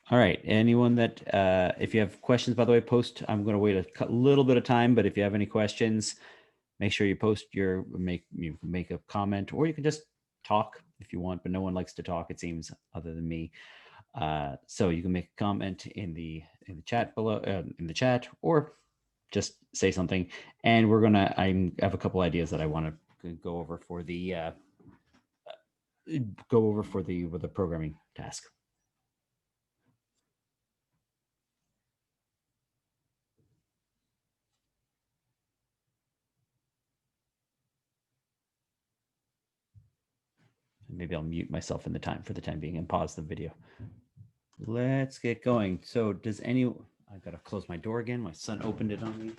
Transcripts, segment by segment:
All right. Anyone that, if you have questions, by the way, post. I'm going to wait a little bit of time, but if you have any questions, make sure you post you make a comment, or you can just talk if you want, but no one likes to talk, it seems, other than me. So you can make a comment in the chat below, in the chat, or just say something. And I have a couple ideas that I want to go over for the with the programming task. Maybe I'll mute myself in the time for the time being and pause the video. Let's get going. So I gotta close my door again. My son opened it on me.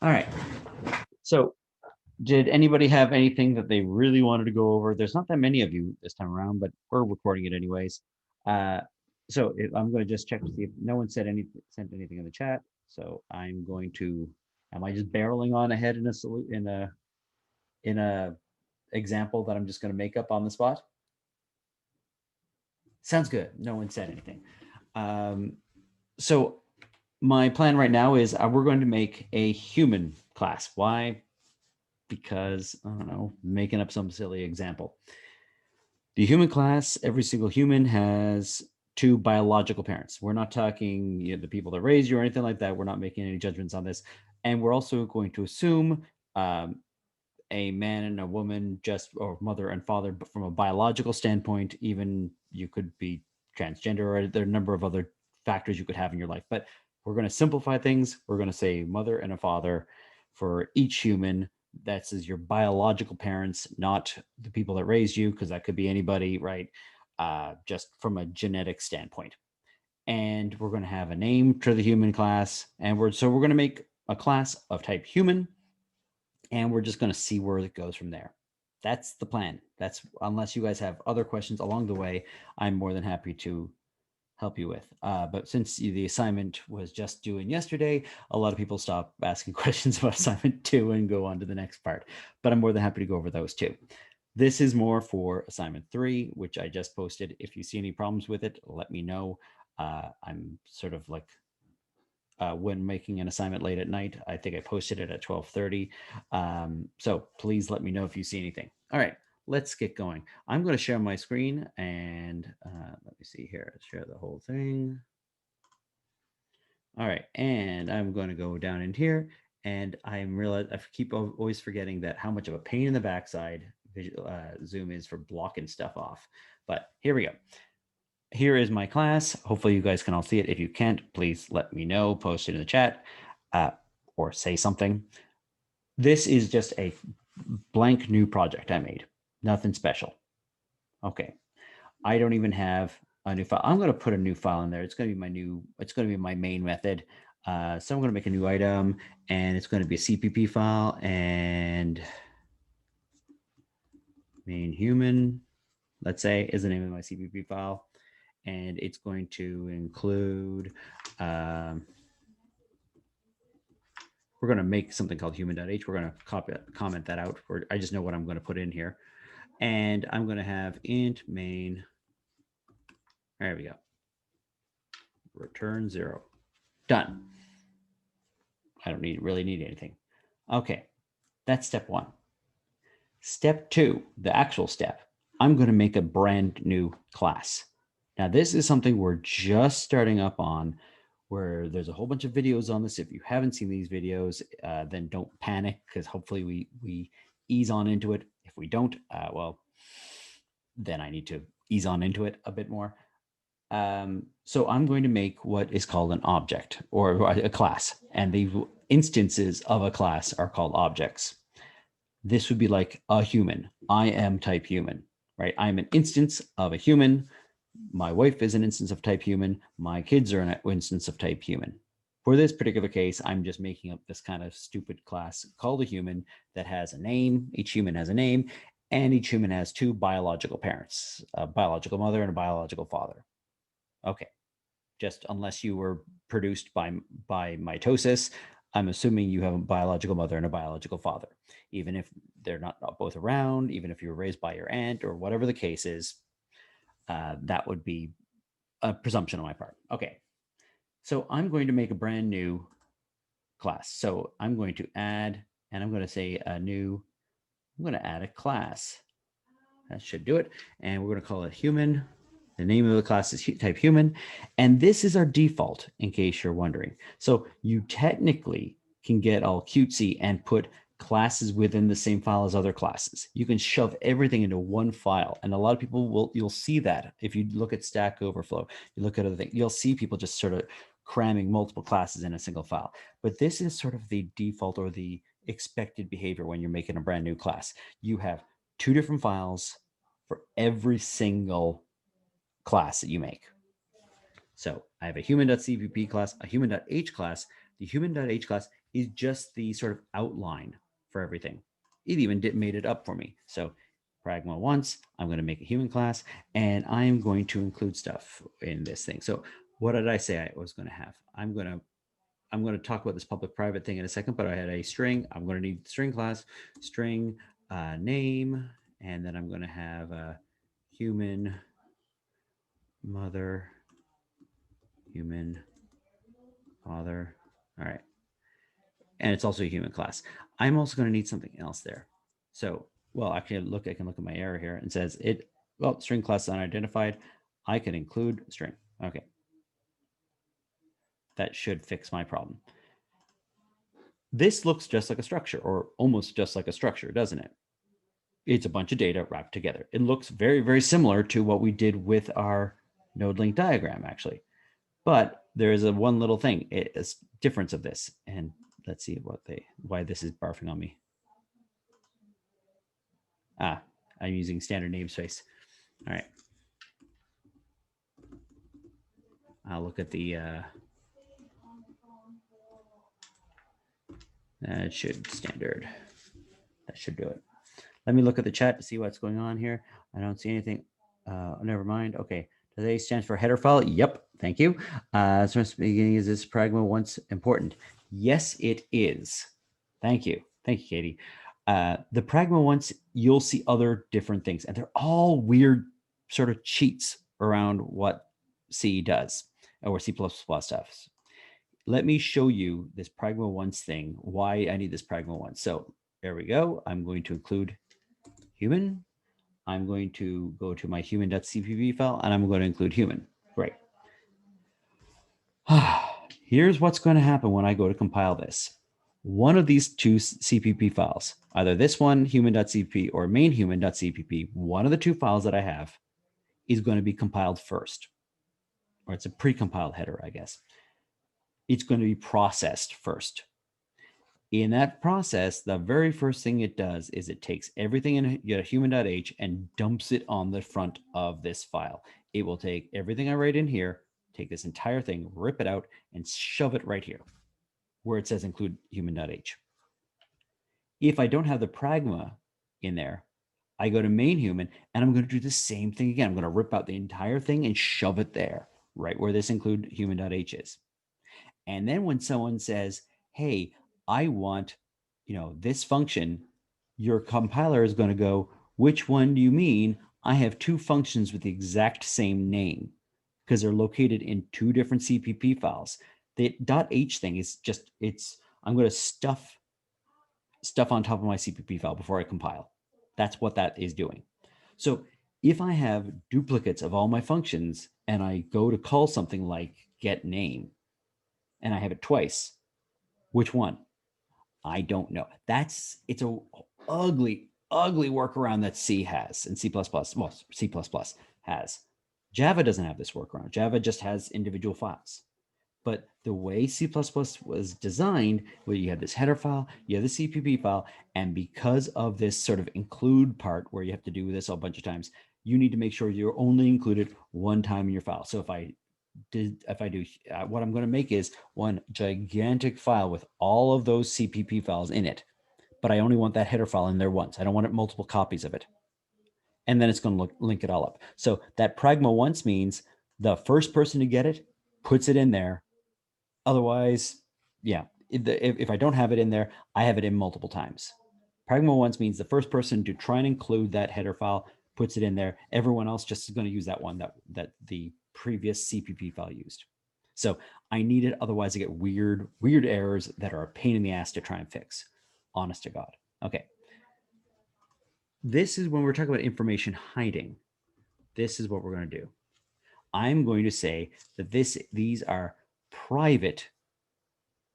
All right. So did anybody have anything that they really wanted to go over? There's not that many of you this time around, but we're recording it anyways. So I'm going to just check to see if no one sent anything in the chat. So I'm going to. Am I just barreling on ahead in a example that I'm just going to make up on the spot? Sounds good. No one said anything. So my plan right now is we're going to make a human class. Why? Because, I don't know, making up some silly example. The human class, every single human has two biological parents. We're not talking the people that raised you or anything like that. We're not making any judgments on this. And we're also going to assume a man and a woman, or mother and father, but from a biological standpoint, even you could be transgender, or there are a number of other factors you could have in your life. But we're going to simplify things. We're going to say mother and a father for each human. That's your biological parents, not the people that raised you, because that could be anybody, right? Just from a genetic standpoint. And we're going to have a name to the human class, and we're going to make a class of type human, and we're just going to see where it goes from there. That's the plan. That's unless you guys have other questions along the way, I'm more than happy to help you with. But since the assignment was just due in yesterday, a lot of people stop asking questions about assignment 2 and go on to the next part. But I'm more than happy to go over those too. This is more for assignment 3, which I just posted. If you see any problems with it, let me know. I'm sort of like when making an assignment late at night. I think I posted it at 12:30. So please let me know if you see anything. All right, let's get going. I'm going to share my screen, and let me see here. Share the whole thing. All right, and I'm going to go down in here, and I keep always forgetting that how much of a pain in the backside Zoom is for blocking stuff off. But here we go. Here is my class. Hopefully you guys can all see it. If you can't, please let me know, post it in the chat, or say something. This is just a blank new project I made. Nothing special. Okay. I don't even have a new file. I'm going to put a new file in there. It's going to be my main method. So I'm going to make a new item, and it's going to be a CPP file, and main human, let's say, is the name of my CPP file. And it's going to include, we're going to make something called human.h. We're going to comment that out. I just know what I'm going to put in here. And I'm going to have int main. There we go. Return 0. Done. I don't really need anything. Okay, that's step 1. Step 2, the actual step, I'm going to make a brand new class. Now, this is something we're just starting up on, where there's a whole bunch of videos on this. If you haven't seen these videos, then don't panic, because hopefully we ease on into it. If we don't, well, then I need to ease on into it a bit more. So I'm going to make what is called an object, or a class, and the instances of a class are called objects. This would be like a human. I am type human, right? I'm an instance of a human. My wife is an instance of type human. My kids are an instance of type human. For this particular case, I'm just making up this kind of stupid class called a human that has a name. Each human has a name, and each human has 2 biological parents, a biological mother and a biological father. Okay, just unless you were produced by mitosis, I'm assuming you have a biological mother and a biological father. Even if they're not both around, even if you were raised by your aunt or whatever the case is, that would be a presumption on my part. Okay, so I'm going to make a brand new class. So I'm going to add, and I'm going to say I'm going to add a class. That should do it. And we're going to call it human. The name of the class is type human. And this is our default, in case you're wondering. So you technically can get all cutesy and put classes within the same file as other classes. You can shove everything into one file. And a lot of people you'll see that if you look at Stack Overflow, you look at other things, you'll see people just sort of cramming multiple classes in a single file. But this is sort of the default or the expected behavior when you're making a brand new class. You have 2 different files for every single class that you make. So I have a human.cpp class, a human.h class. The human.h class is just the sort of outline for everything. It even made it up for me. So pragma once, I'm going to make a human class, and I'm going to include stuff in this thing. So what did I say I was going to have? I'm going to talk about this public private thing in a second, but I had a string. I'm going to need the string class, string name, and then I'm going to have a human mother, human father. All right. And it's also a human class. I'm also going to need something else there. So, well, actually, I can look at my error here and says string class unidentified. I can include string. Okay. That should fix my problem. This looks just like a structure, or almost just like a structure, doesn't it? It's a bunch of data wrapped together. It looks very, very similar to what we did with our node link diagram, actually. But there is one little thing, it's difference of this. And let's see why this is barfing on me. I'm using standard namespace. All right. I'll look at the, that should standard. That should do it. Let me look at the chat to see what's going on here. I don't see anything. Never mind. Okay. Today stands for header file. Yep. Thank you. So beginning, is this pragma once important? Yes, it is. Thank you. Thank you, Katie. The pragma once, you'll see other different things, and they're all weird sort of cheats around what C does or C++ stuff. Let me show you this pragma once thing, why I need this pragma once. So there we go. I'm going to include human. I'm going to go to my human.cpp file, and I'm going to include human. Great. Here's what's going to happen when I go to compile this. One of these 2 CPP files, either this one, human.cpp, or main human.cpp, one of the 2 files that I have is going to be compiled first. Or it's a pre-compiled header, I guess. It's going to be processed first. In that process, the very first thing it does is it takes everything in human.h and dumps it on the front of this file. It will take everything I write in here, take this entire thing, rip it out, and shove it right here where it says include human.h. If I don't have the pragma in there, I go to main human, and I'm going to do the same thing again. I'm going to rip out the entire thing and shove it there, right where this include human.h is. And then when someone says, hey, I want, this function, your compiler is going to go, which one do you mean? I have 2 functions with the exact same name because they're located in 2 different CPP files. The .h thing is just, I'm going to stuff on top of my CPP file before I compile. That's what that is doing. So if I have duplicates of all my functions and I go to call something like get name, and I have it twice, which one? I don't know. It's a ugly workaround that C has and C++, well, C++ has. Java doesn't have this workaround. Java just has individual files. But the way C++ was designed, where you have this header file, you have the CPP file, and because of this sort of include part where you have to do this a bunch of times, you need to make sure you're only included one time in your file. So if I do, what I'm going to make is one gigantic file with all of those CPP files in it, but I only want that header file in there once. I don't want multiple copies of it. And then it's going to link it all up. So that pragma once means the first person to get it puts it in there. Otherwise, yeah, if I don't have it in there, I have it in multiple times. Pragma once means the first person to try and include that header file puts it in there. Everyone else just is going to use that one that the previous CPP file used. So I need it, otherwise I get weird errors that are a pain in the ass to try and fix. Honest to God. Okay. This is when we're talking about information hiding. This is what we're going to do. I'm going to say that these are private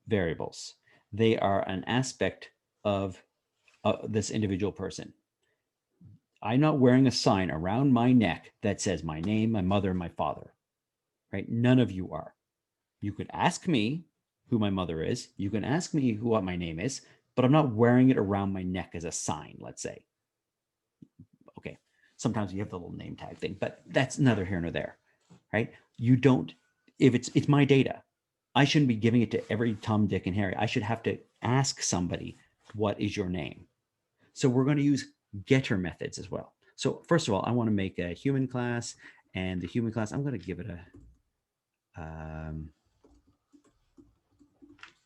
variables. They are an aspect of this individual person. I'm not wearing a sign around my neck that says my name, my mother, my father, right? None of you are. You could ask me who my mother is. You can ask me what my name is, but I'm not wearing it around my neck as a sign, let's say. Okay. Sometimes you have the little name tag thing, but that's neither here nor there, right? You don't, if it's my data, I shouldn't be giving it to every Tom, Dick, and Harry. I should have to ask somebody, what is your name? So we're going to use getter methods as well. So first of all, I want to make a human class, and the human class, I'm going to give it a,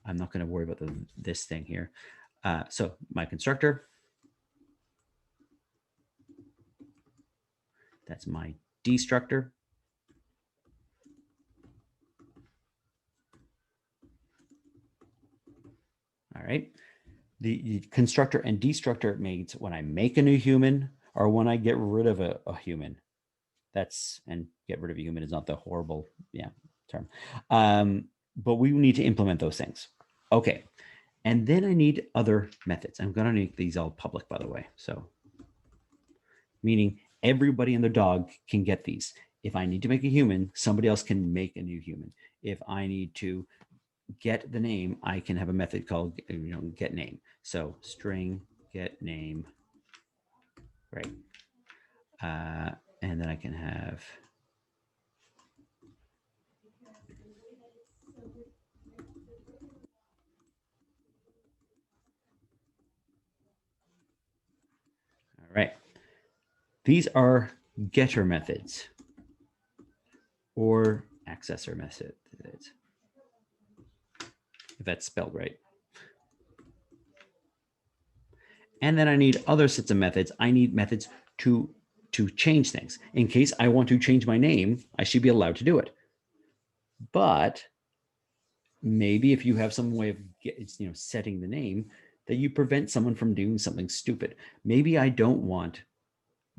I'm not going to worry about this thing here. So my constructor, that's my destructor. All right. The constructor and destructor means when I make a new human or when I get rid of a human. That's, and get rid of a human is not the horrible, term. But we need to implement those things. Okay. And then I need other methods. I'm going to make these all public, by the way. So meaning everybody and their dog can get these. If I need to make a human, somebody else can make a new human. If I need to get the name, I can have a method called get name. So string get name, right? And then I can have all right. These are getter methods or accessor methods, if that's spelled right. And then I need other sets of methods. I need methods to change things. In case I want to change my name, I should be allowed to do it. But maybe if you have some way of setting the name, that you prevent someone from doing something stupid. Maybe I don't want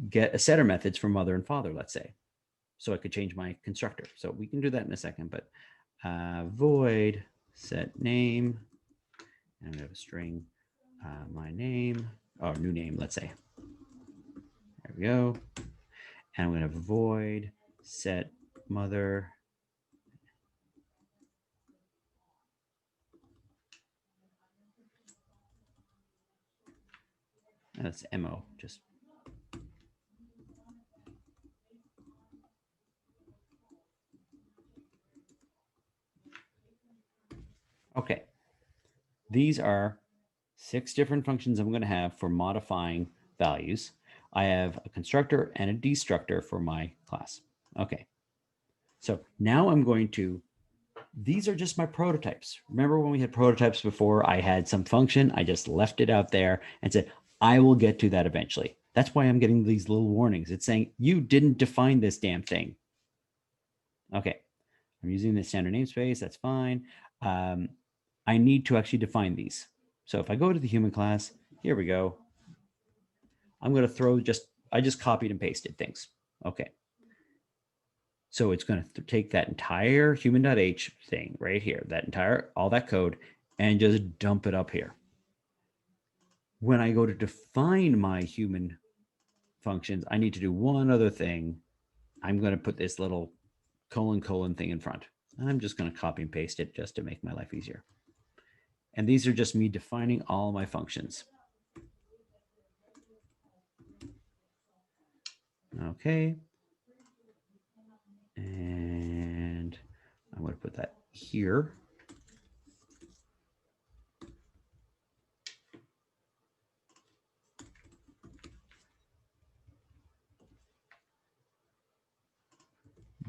get a setter methods for mother and father, let's say. So I could change my constructor. So we can do that in a second, but void set name, and we have a string, my name, or new name, let's say. There we go. And I'm going to void set mother. That's MO, just. Okay. These are 6 different functions I'm going to have for modifying values. I have a constructor and a destructor for my class. Okay. So now I'm going to, these are just my prototypes. Remember when we had prototypes before, I had some function, I just left it out there and said, I will get to that eventually. That's why I'm getting these little warnings. It's saying, you didn't define this damn thing. Okay. I'm using the standard namespace. That's fine. I need to actually define these. So if I go to the human class, here we go. I'm going to throw I just copied and pasted things. Okay. So it's going to take that entire human.h thing right here, all that code, and just dump it up here. When I go to define my human functions, I need to do one other thing. I'm going to put this little : thing in front. I'm just going to copy and paste it just to make my life easier. And these are just me defining all my functions. Okay. And I'm going to put that here.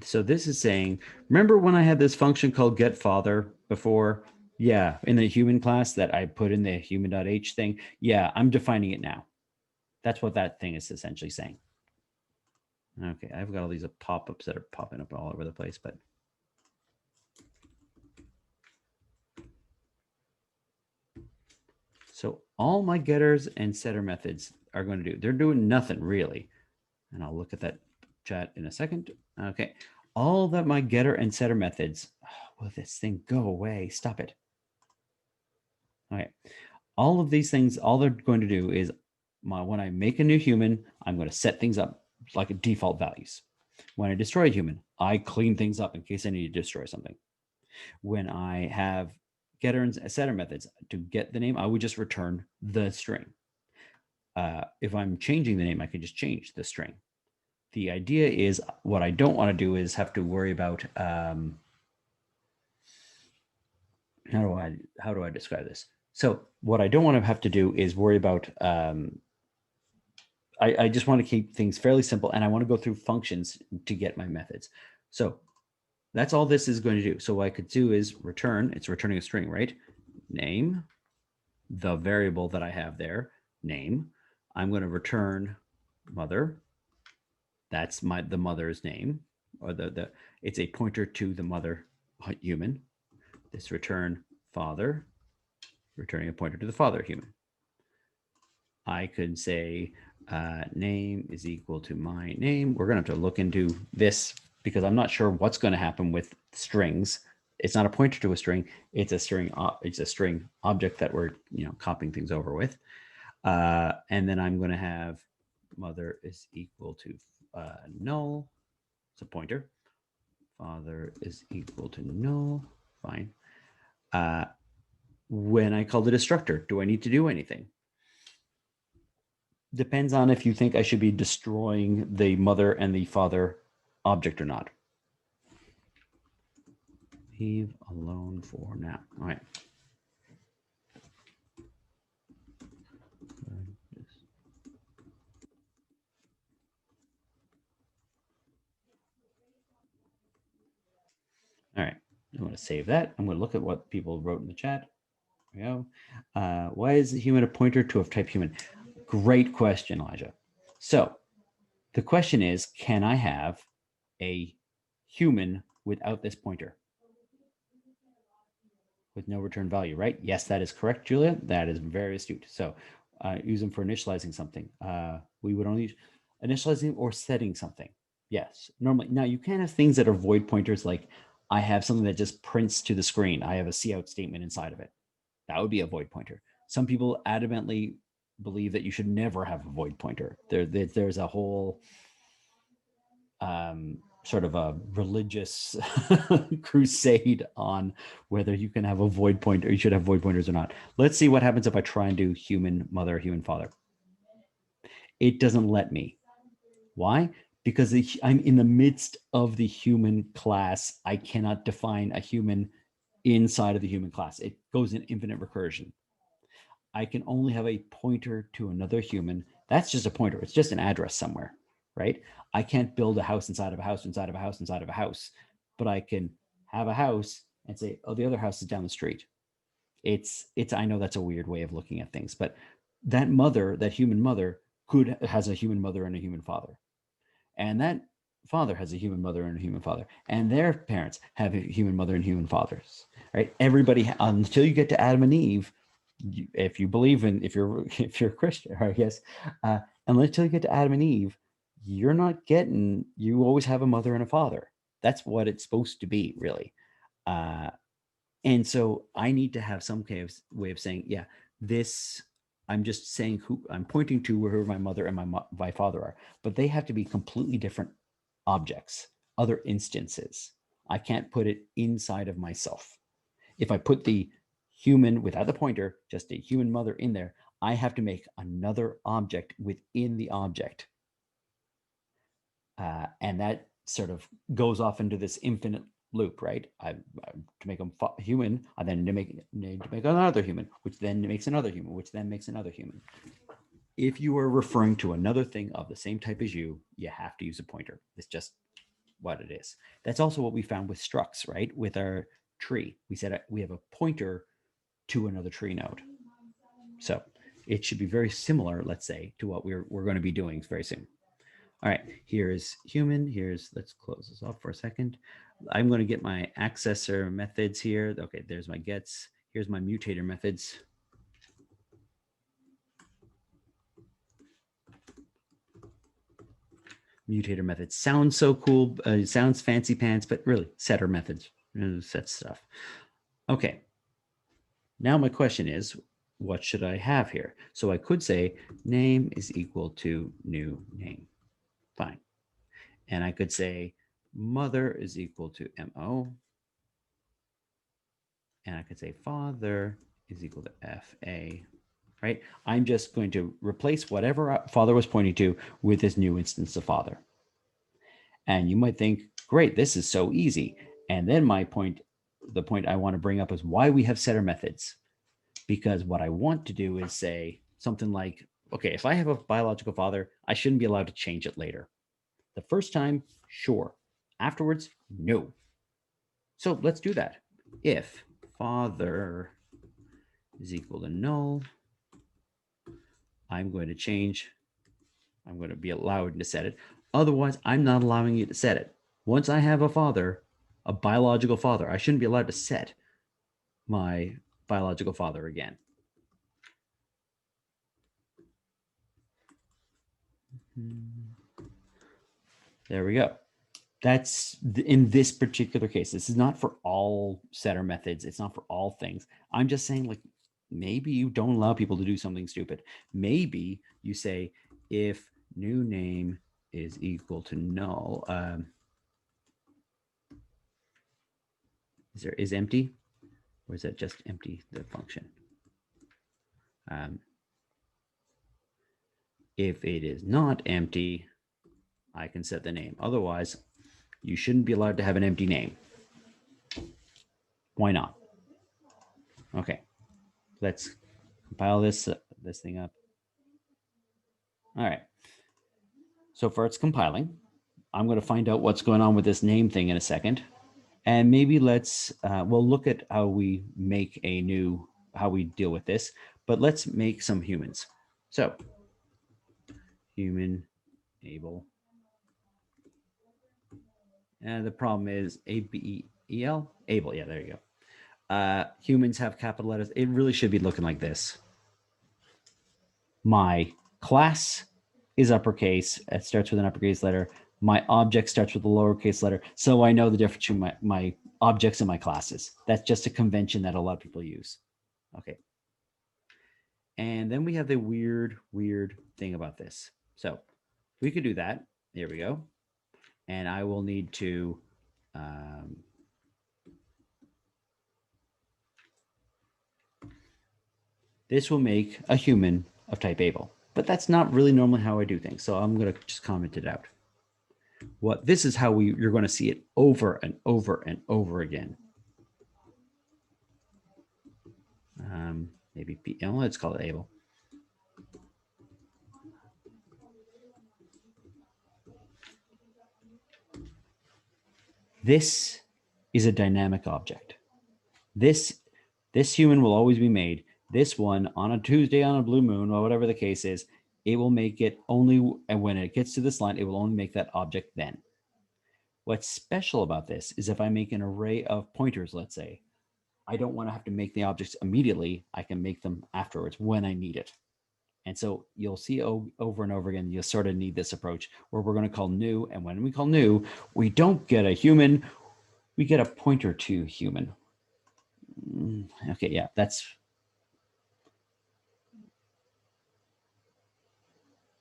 So this is saying, remember when I had this function called getFather before? Yeah, in the human class that I put in the human.h thing, yeah, I'm defining it now. That's what that thing is essentially saying. Okay, I've got all these pop-ups that are popping up all over the place, but so all my getters and setter methods are going to do, they're doing nothing really. And I'll look at that chat in a second. Okay, all that my getter and setter methods, oh, will this thing go away? Stop it. Okay, all of these things, all they're going to do is when I make a new human, I'm going to set things up like a default values. When I destroy a human, I clean things up in case I need to destroy something. When I have getter and setter methods to get the name, I would just return the string. If I'm changing the name, I can just change the string. The idea is what I don't want to do is have to worry about how do I describe this? So what I don't want to have to do is worry about I just want to keep things fairly simple, and I want to go through functions to get my methods. So that's all this is going to do. So what I could do is return, it's returning a string, right? Name, the variable that I have there, name. I'm going to return mother. That's the mother's name, or it's a pointer to the mother human. This return father, returning a pointer to the father human. I could say name is equal to my name. We're going to have to look into this because I'm not sure what's going to happen with strings. It's not a pointer to a string. It's a string. It's a string object that we're copying things over with. And then I'm going to have mother is equal to null. It's a pointer. Father is equal to null. Fine. When I call the destructor, do I need to do anything? Depends on if you think I should be destroying the mother and the father object or not. Leave alone for now. All right. All right. I'm going to save that. I'm going to look at what people wrote in the chat. There we go. Why is the human a pointer to a type human? Great question, Elijah. So the question is, can I have a human without this pointer? With no return value, right? Yes, that is correct, Julia. That is very astute. So use them for initializing something. We would only use initializing or setting something. Yes, normally. Now you can have things that are void pointers, like I have something that just prints to the screen. I have a cout statement inside of it. That would be a void pointer. Some people adamantly believe that you should never have a void pointer. There's a whole sort of a religious crusade on whether you can have a void pointer, you should have void pointers or not. Let's see what happens if I try and do human mother, human father. It doesn't let me. Why? Because I'm in the midst of the human class. I cannot define a human inside of the human class. It goes in infinite recursion. I can only have a pointer to another human. That's just a pointer. It's just an address somewhere, right? I can't build a house inside of a house, inside of a house, inside of a house, but I can have a house and say, oh, the other house is down the street. I know that's a weird way of looking at things, but that mother, that human mother has a human mother and a human father. And that father has a human mother and a human father. And their parents have a human mother and human fathers, right? Everybody, until you get to Adam and Eve, if you believe in, if you're a Christian, I guess, until you get to Adam and Eve, you're not getting. You always have a mother and a father. That's what it's supposed to be, really. And so I need to have some kind of way of saying, yeah, this. I'm just saying who I'm pointing to, where my mother and my father are, but they have to be completely different objects, other instances. I can't put it inside of myself. If I put the human without the pointer, just a human mother in there, I have to make another object within the object. And that sort of goes off into this infinite loop, right? To make them human, I then need to make another human, which then makes another human, which then makes another human. If you are referring to another thing of the same type as you have to use a pointer. It's just what it is. That's also what we found with structs, right? With our tree, we said we have a pointer to another tree node. So it should be very similar, let's say, to what we're going to be doing very soon. All right, here is human. Let's close this off for a second. I'm going to get my accessor methods here. Okay, there's my gets. Here's my mutator methods. Mutator methods sounds so cool. It sounds fancy pants, but really setter methods, set stuff. Okay. Now my question is, what should I have here? So I could say name is equal to new name. Fine. And I could say mother is equal to MO. And I could say father is equal to FA, right? I'm just going to replace whatever father was pointing to with this new instance of father. And you might think, great, this is so easy. And then the point I want to bring up is why we have setter methods. Because what I want to do is say something like, okay, if I have a biological father, I shouldn't be allowed to change it later. The first time, sure. Afterwards, no. So let's do that. If father is equal to null, I'm going to be allowed to set it. Otherwise, I'm not allowing you to set it. Once I have a father, a biological father, I shouldn't be allowed to set my biological father again. There we go. That's in this particular case. This is not for all setter methods. It's not for all things. I'm just saying, like, maybe you don't allow people to do something stupid. Maybe you say if new name is equal to null, is empty, or is that just empty, the function? If it is not empty, I can set the name. Otherwise, you shouldn't be allowed to have an empty name. Why not? Okay, let's compile this thing up. All right. So for its compiling, I'm going to find out what's going on with this name thing in a second. And maybe we'll look at how we how we deal with this, but let's make some humans. So human, able. And the problem is ABEL, able. Yeah, there you go. Humans have capital letters. It really should be looking like this. My class is uppercase. It starts with an uppercase letter. My object starts with a lowercase letter. So I know the difference between my objects and my classes. That's just a convention that a lot of people use. Okay. And then we have the weird thing about this. So we could do that. There we go. And I will need to this will make a human of type able, but that's not really normally how I do things. So I'm going to just comment it out. This is how you're going to see it over and over and over again. Maybe let's call it able. This is a dynamic object. This human will always be made. This one on a Tuesday on a blue moon, or whatever the case is, it will make it only, and when it gets to this line, it will only make that object then. What's special about this is if I make an array of pointers, let's say, I don't want to have to make the objects immediately. I can make them afterwards when I need it. And so you'll see over and over again, you'll sort of need this approach where we're going to call new. And when we call new, we don't get a human, we get a pointer to human. Okay, yeah, that's.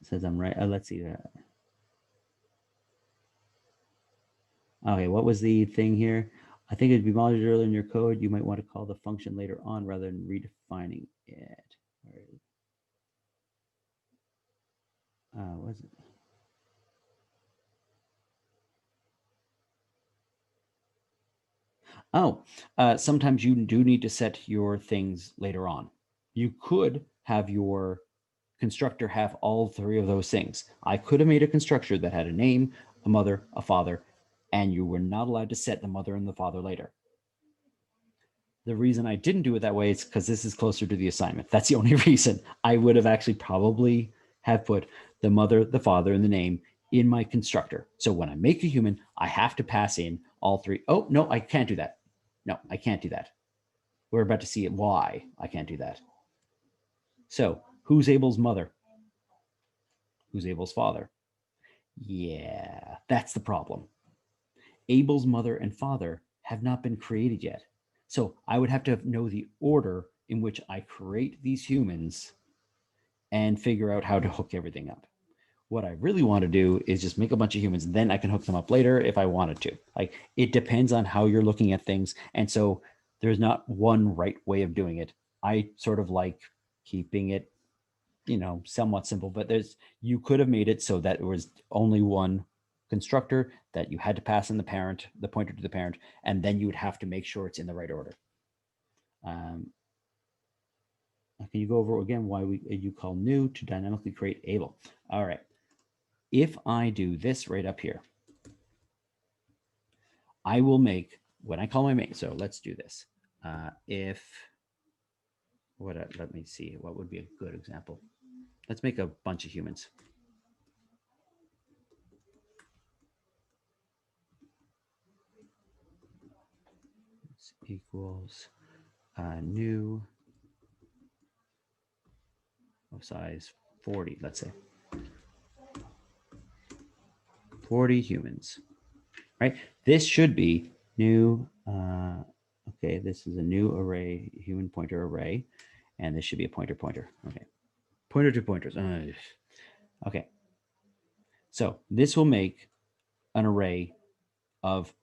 Says I'm right. Let's see that. Okay, what was the thing here? I think it'd be monitored earlier in your code. You might want to call the function later on rather than redefining it. Was it? Oh, sometimes you do need to set your things later on. You could have your constructor have all three of those things. I could have made a constructor that had a name, a mother, a father, and you were not allowed to set the mother and the father later. The reason I didn't do it that way is because this is closer to the assignment. That's the only reason. I would have actually probably have put the mother, the father, and the name in my constructor. So when I make a human, I have to pass in all three. Oh, no, I can't do that. No, I can't do that. We're about to see why I can't do that. So who's Abel's mother? Who's Abel's father? Yeah, that's the problem. Abel's mother and father have not been created yet. So I would have to know the order in which I create these humans and figure out how to hook everything up. What I really want to do is just make a bunch of humans, and then I can hook them up later if I wanted to. Like, it depends on how you're looking at things. And so there's not one right way of doing it. I sort of like keeping it, somewhat simple, but you could have made it so that it was only one constructor, that you had to pass in the pointer to the parent, and then you would have to make sure it's in the right order. Can you go over again why you call new to dynamically create Able? All right. If I do this right up here, I will make, when I call my main, so let's do this. Let me see, what would be a good example? Let's make a bunch of humans. This equals new of size 40, let's say. 40 humans, right? This should be new. Okay, this is a new array, human pointer array, and this should be a pointer. Okay, pointer to pointers. Okay, so this will make an array of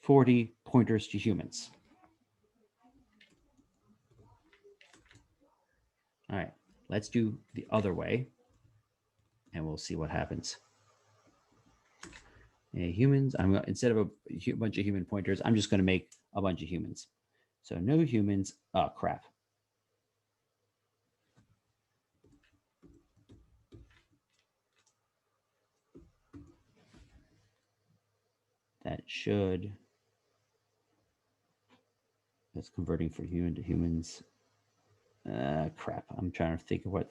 40 pointers to humans. All right, let's do the other way, and we'll see what happens. Humans, instead of a bunch of human pointers, I'm just going to make a bunch of humans. So no humans. Oh, crap. That should. That's converting from human to humans. Crap. I'm trying to think of where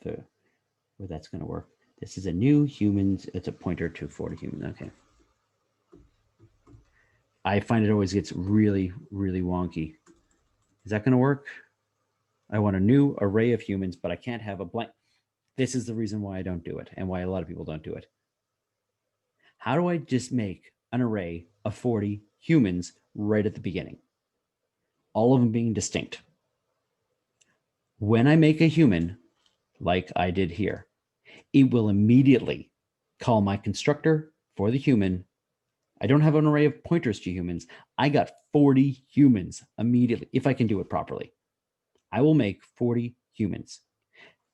that's going to work. This is a new humans. It's a pointer to 40 humans. Okay. I find it always gets really, really wonky. Is that going to work? I want a new array of humans, but I can't have a blank. This is the reason why I don't do it, and why a lot of people don't do it. How do I just make an array of 40 humans right at the beginning? All of them being distinct. When I make a human, like I did here, it will immediately call my constructor for the human. I don't have an array of pointers to humans. I got 40 humans immediately, if I can do it properly. I will make 40 humans.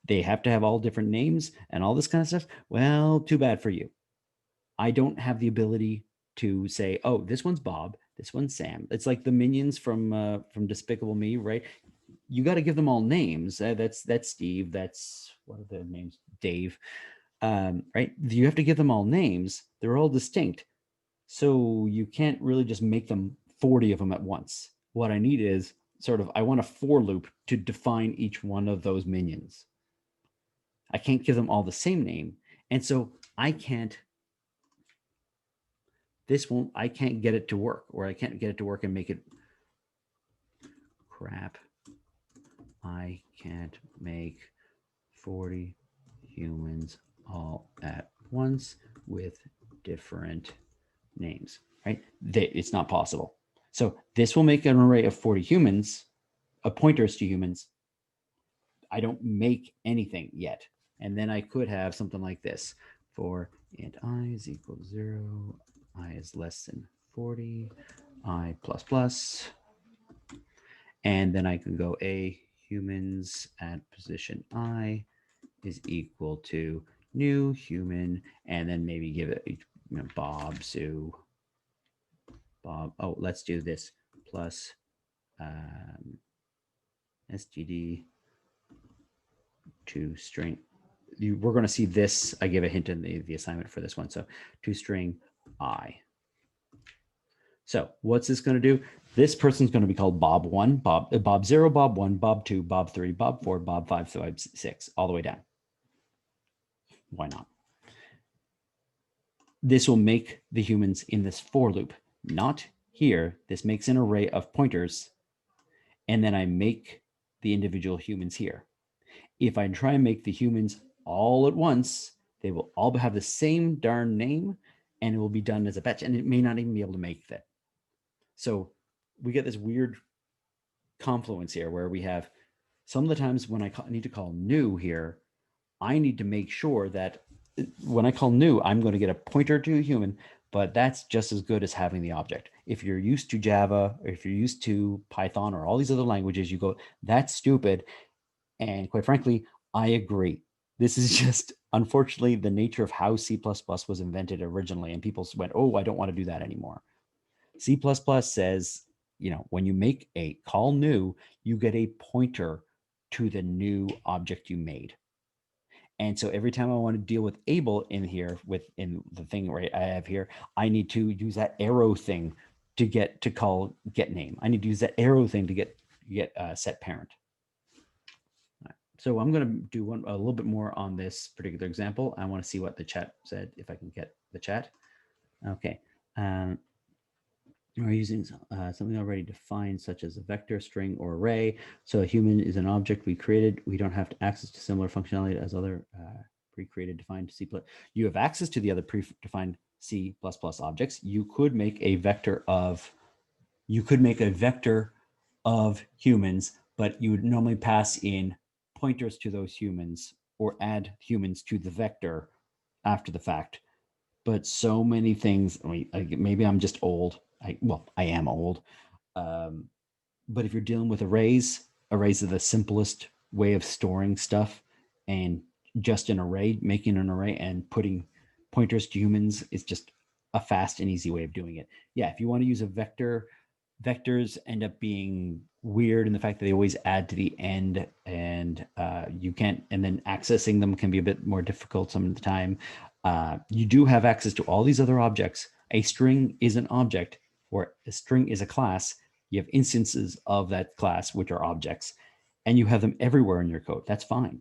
They have to have all different names and all this kind of stuff. Well, too bad for you. I don't have the ability to say, oh, this one's Bob, this one's Sam. It's like the minions from Despicable Me, right? You got to give them all names. That's Steve. That's, what are the names? Dave. Right? You have to give them all names. They're all distinct. So you can't really just make them 40 of them at once. What I need is I want a for loop to define each one of those minions. I can't give them all the same name. And so I can't get it to work, or I can't get it to work and make it. Crap. I can't make 40 humans all at once with different names, right? It's not possible. So this will make an array of 40 humans, of pointers to humans. I don't make anything yet. And then I could have something like this: for int I is equal to 0, I is less than 40, I plus plus. And then I can go a humans at position I is equal to new human, and then maybe give it Bob, Sue, Bob. Oh, let's do this plus std to string. We're going to see this. I give a hint in the assignment for this one. So to string I. So what's this going to do? This person's going to be called Bob 1, Bob 0, Bob 1, Bob 2, Bob 3, Bob 4, Bob 5, Bob 6, all the way down. Why not? This will make the humans in this for loop, not here. This makes an array of pointers, and then I make the individual humans here. If I try and make the humans all at once, they will all have the same darn name, and it will be done as a batch, and it may not even be able to make that. So we get this weird confluence here where we have some of the times when I need to call new here, I need to make sure that when I call new, I'm going to get a pointer to a human, but that's just as good as having the object. If you're used to Java, or if you're used to Python or all these other languages, you go, that's stupid. And quite frankly, I agree. This is just, unfortunately, the nature of how C++ was invented originally. And people went, oh, I don't want to do that anymore. C++ says, when you make a call new, you get a pointer to the new object you made. And so every time I want to deal with able in here, in the thing right I have here, I need to use that arrow thing to call get name. I need to use that arrow thing to get set parent. So I'm going to do a little bit more on this particular example. I want to see what the chat said, if I can get the chat. Okay. We're using something already defined, such as a vector, string, or array. So a human is an object we created. We don't have access to similar functionality as other pre-created defined C++. You have access to the other pre-defined C++ objects. You could make a vector of humans, but you would normally pass in pointers to those humans or add humans to the vector after the fact. But so many things, maybe I'm just old. I am old. But if you're dealing with arrays are the simplest way of storing stuff. And just an array, making an array and putting pointers to humans is just a fast and easy way of doing it. Yeah, if you want to use a vector, vectors end up being weird in the fact that they always add to the end, and you can't, and then accessing them can be a bit more difficult some of the time. You do have access to all these other objects. A string is an object, or a string is a class. You have instances of that class, which are objects, and you have them everywhere in your code. That's fine.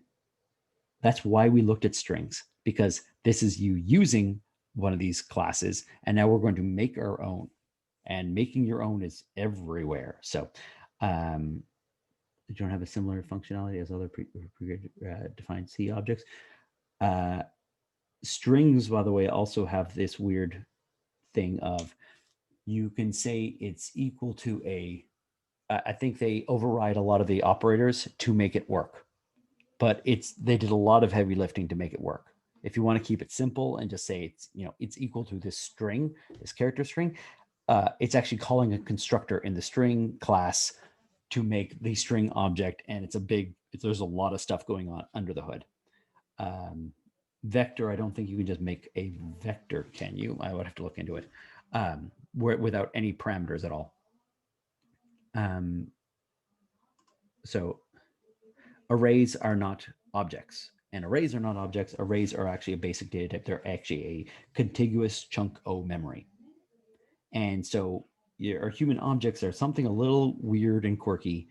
That's why we looked at strings, because this is you using one of these classes, and now we're going to make our own. And making your own is everywhere. So you don't have a similar functionality as other defined C objects. Strings, by the way, also have this weird thing of you can say it's equal to I think they override a lot of the operators to make it work, but they did a lot of heavy lifting to make it work. If you want to keep it simple and just say it's equal to this string, this character string, it's actually calling a constructor in the string class to make the string object, and there's a lot of stuff going on under the hood. Vector, I don't think you can just make a vector, can you? I would have to look into it, without any parameters at all. So arrays are not objects, and arrays are not objects. Arrays are actually a basic data type. They're actually a contiguous chunk of memory. And so your human objects are something a little weird and quirky.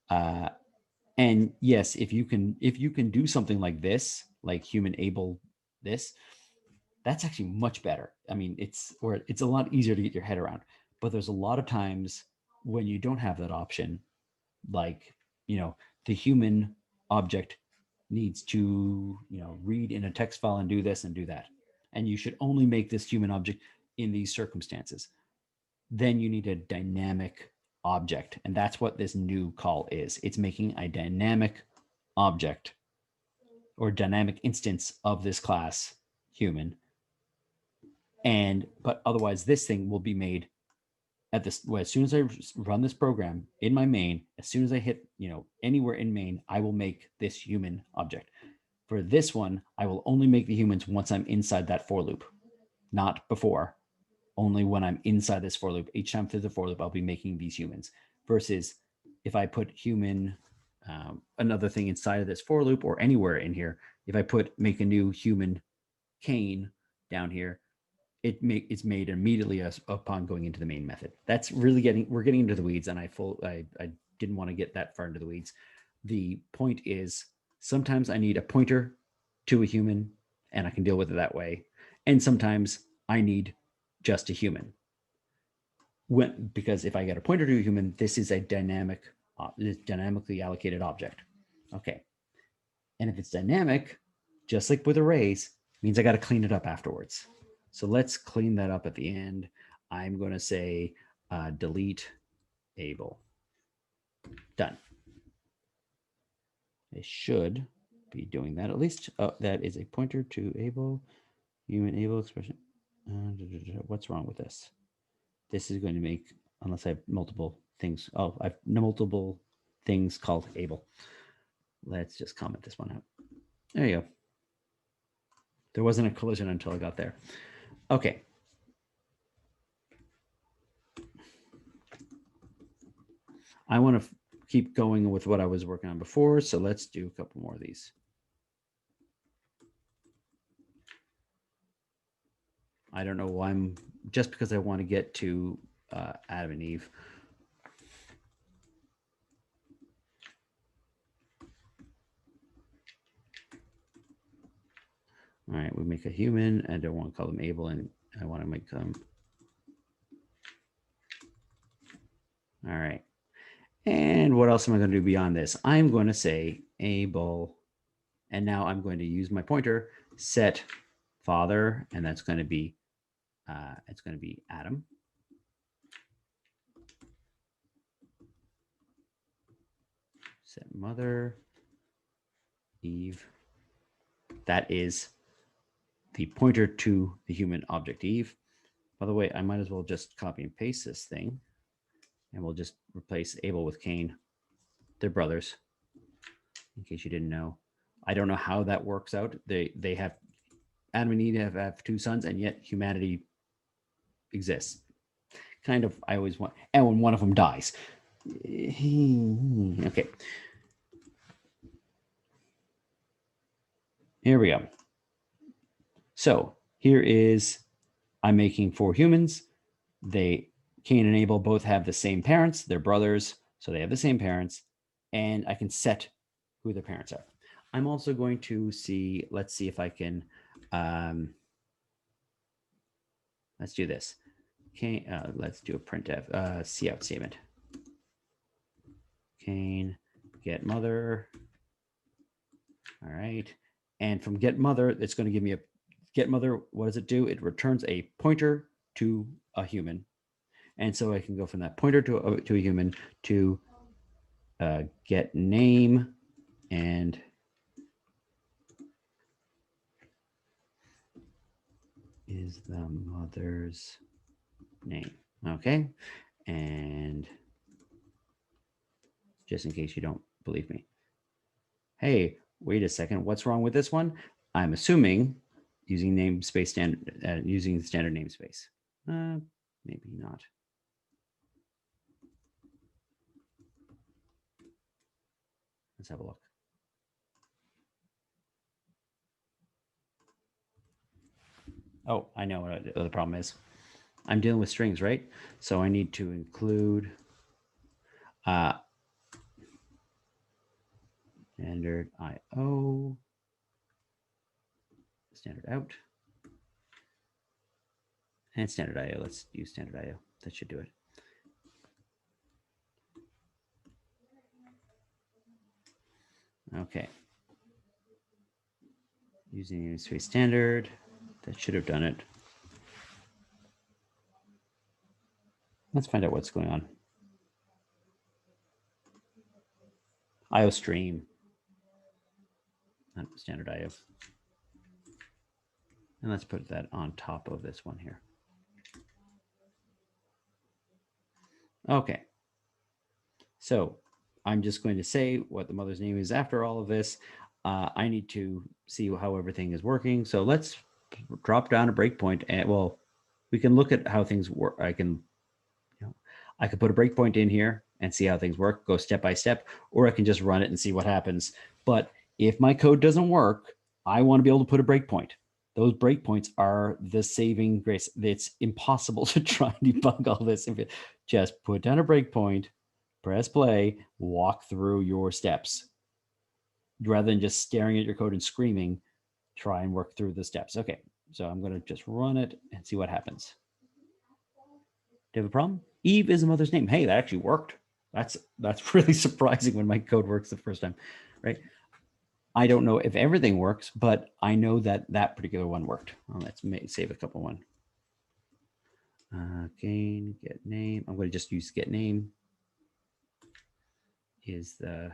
And yes, if you can do something like this, like human able this, that's actually much better. I mean, it's a lot easier to get your head around. But there's a lot of times when you don't have that option, like, the human object needs to, read in a text file and do this and do that. And you should only make this human object in these circumstances. Then you need a dynamic object. And that's what this new call is. It's making a dynamic object or dynamic instance of this class human. But otherwise this thing will be made as soon as I run this program in my main, as soon as I hit, anywhere in main, I will make this human object. For this one, I will only make the humans once I'm inside that for loop, not before. Only when I'm inside this for loop. Each time through the for loop, I'll be making these humans. Versus if I put human, another thing inside of this for loop or anywhere in here, if I make a new human Cain down here, it's made immediately upon going into the main method. That's really we're getting into the weeds, and I didn't want to get that far into the weeds. The point is sometimes I need a pointer to a human and I can deal with it that way. And sometimes I need just a human. Because if I get a pointer to a human, this is a dynamically allocated object. Okay. And if it's dynamic, just like with arrays, means I got to clean it up afterwards. So let's clean that up at the end. I'm going to say delete able. Done. I should be doing that. At least that is a pointer to able, human able expression. What's wrong with this? This is going to make, unless I have multiple things. Oh, I have multiple things called able. Let's just comment this one out. There you go. There wasn't a collision until I got there. Okay. I want to keep going with what I was working on before, so let's do a couple more of these. I don't know why just because I want to get to Adam and Eve. All right, we make a human. I don't want to call them able, and I want to make them. All right. And what else am I going to do beyond this? I'm going to say able, and now I'm going to use my pointer, set father, and that's going to be it's going to be Adam. Set mother, Eve. That is the pointer to the human object Eve. By the way, I might as well just copy and paste this thing, and we'll just replace Abel with Cain. They're brothers, in case you didn't know. I don't know how that works out. They have, Adam and Eve have two sons, and yet humanity exists. Kind of, I always want, and when one of them dies. Okay. Here we go. So here is, I'm making 4 humans. Cain and Abel both have the same parents. They're brothers, so they have the same parents. And I can set who their parents are. I'm also going to see, let's see if I can, let's do this. Okay, let's do a printf, cout statement. Cain, get mother. All right. And from get mother, it's going to give me a get mother. What does it do? It returns a pointer to a human. And so I can go from that pointer to a human to get name and is the mother's name. Okay. And just in case you don't believe me. Hey, wait a second. What's wrong with this one? I'm assuming using namespace standard, using standard namespace. Maybe not. Let's have a look. Oh, I know what the problem is. I'm dealing with strings, right? So I need to include standard IO, standard out, and standard IO. Let's use standard IO. That should do it. Okay. Using namespace standard, that should have done it. Let's find out what's going on. IO stream, not standard IO. And let's put that on top of this one here. Okay. So I'm just going to say what the mother's name is after all of this. I need to see how everything is working. So let's drop down a breakpoint, and well, we can look at how things work. I can put a breakpoint in here and see how things work, go step by step, or I can just run it and see what happens. But if my code doesn't work, I want to be able to put a breakpoint. Those breakpoints are the saving grace. It's impossible to try and debug all this. If it, just put down a breakpoint, press play, walk through your steps. Rather than just staring at your code and screaming, try and work through the steps. Okay, so I'm going to just run it and see what happens. Do you have a problem? Eve is a mother's name. Hey, that actually worked. That's really surprising when my code works the first time, right? I don't know if everything works, but I know that that particular one worked. Well, let's save a couple one. Gain, get name. I'm going to just use get name is the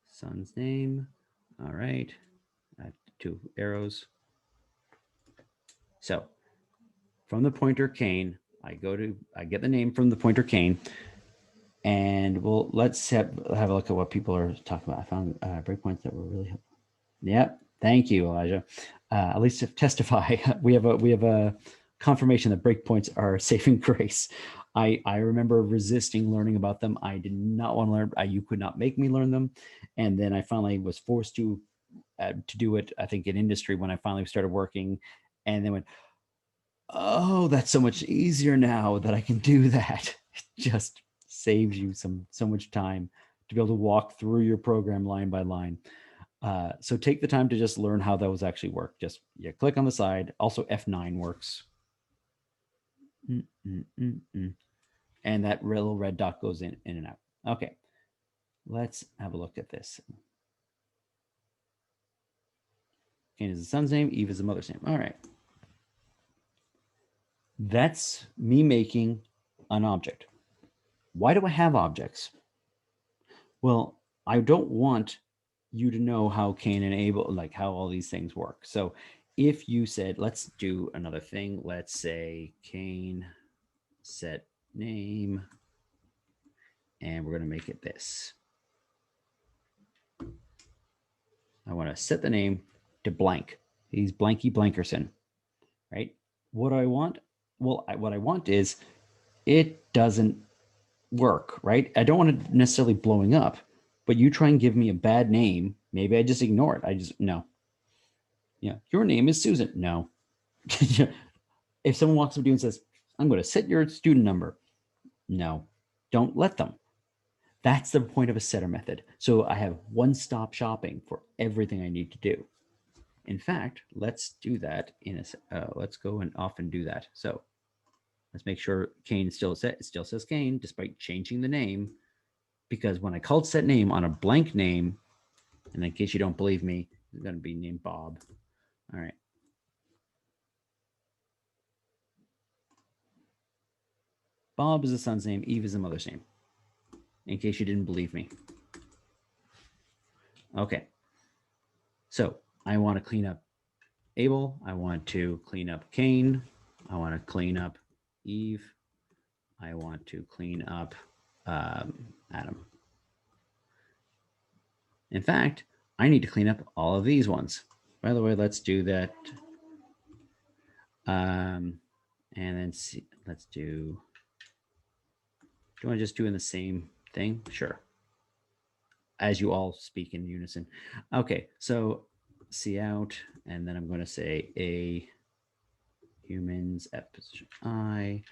son's name. All right. I have 2 arrows. So from the pointer Kane, I get the name from the pointer Kane. And let's have a look at what people are talking about. I found breakpoints that were really helpful. Yep. Thank you, Elijah. At least to testify, we have a confirmation that breakpoints are saving grace. I remember resisting learning about them. I did not want to learn. You could not make me learn them. And then I finally was forced to do it, I think in industry when I finally started working, and then went, oh, that's so much easier now that I can do that. It just saves you so much time to be able to walk through your program line by line. So take the time to just learn how those actually work. Just click on the side. Also F9 works. And that little red dot goes in and out. Okay, let's have a look at this. Cain is the son's name. Eve is the mother's name. All right. That's me making an object. Why do I have objects? Well, I don't want you to know how Cain and Abel, like how all these things work. So if you said, let's do another thing. Let's say Cain set name, and we're going to make it this. I want to set the name to blank. He's Blanky Blankerson, right? What do I want? Well, what I want is it doesn't work, right? I don't want it necessarily blowing up, but you try and give me a bad name. Maybe I just ignore it. I just, no. Yeah, your name is Susan. No. If someone walks up to you and says, I'm going to set your student number. No, don't let them. That's the point of a setter method. So I have one-stop shopping for everything I need to do. In fact, let's do that in a, let's go and off and do that. So let's make sure Cain is still set. It still says Cain despite changing the name, because when I called set name on a blank name, and in case you don't believe me, it's going to be named Bob. All right. Bob is the son's name. Eve is the mother's name. In case you didn't believe me. Okay. So I want to clean up Abel. I want to clean up Cain. I want to clean up Eve. I want to clean up Adam. In fact, I need to clean up all of these ones. By the way, let's do that. And then see, let's do you want to just do in the same thing? Sure. As you all speak in unison. Okay, so C out, and then I'm going to say a humans at position I.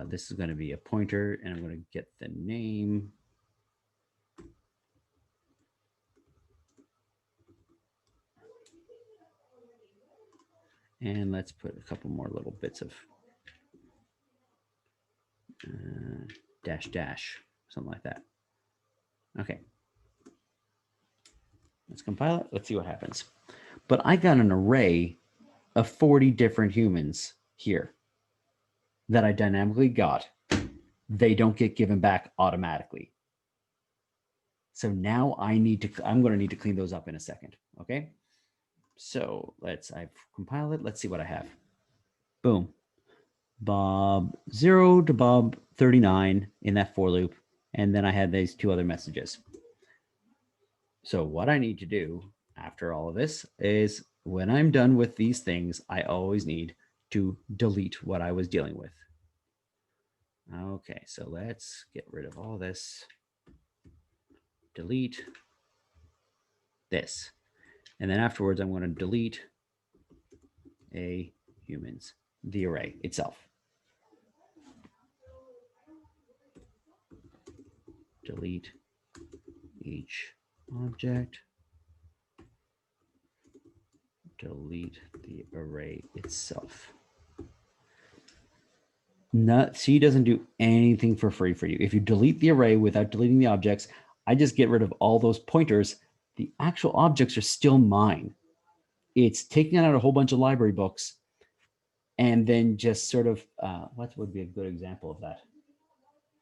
This is going to be a pointer, and I'm going to get the name. And let's put a couple more little bits of dash dash, something like that. Okay. Let's compile it. Let's see what happens. But I got an array of 40 different humans here that I dynamically got. They don't get given back automatically. So now I'm going to need to clean those up in a second. Okay. So I've compiled it. Let's see what I have. Boom. Bob 0 to Bob 39 in that for loop. And then I had these 2 other messages. So what I need to do after all of this is when I'm done with these things, I always need to delete what I was dealing with. Okay, so let's get rid of all this. Delete this. And then afterwards, I'm going to delete a humans, the array itself. Delete each object. Delete the array itself. C doesn't do anything for free for you. If you delete the array without deleting the objects, I just get rid of all those pointers. The actual objects are still mine. It's taking out a whole bunch of library books and then just sort of, what would be a good example of that?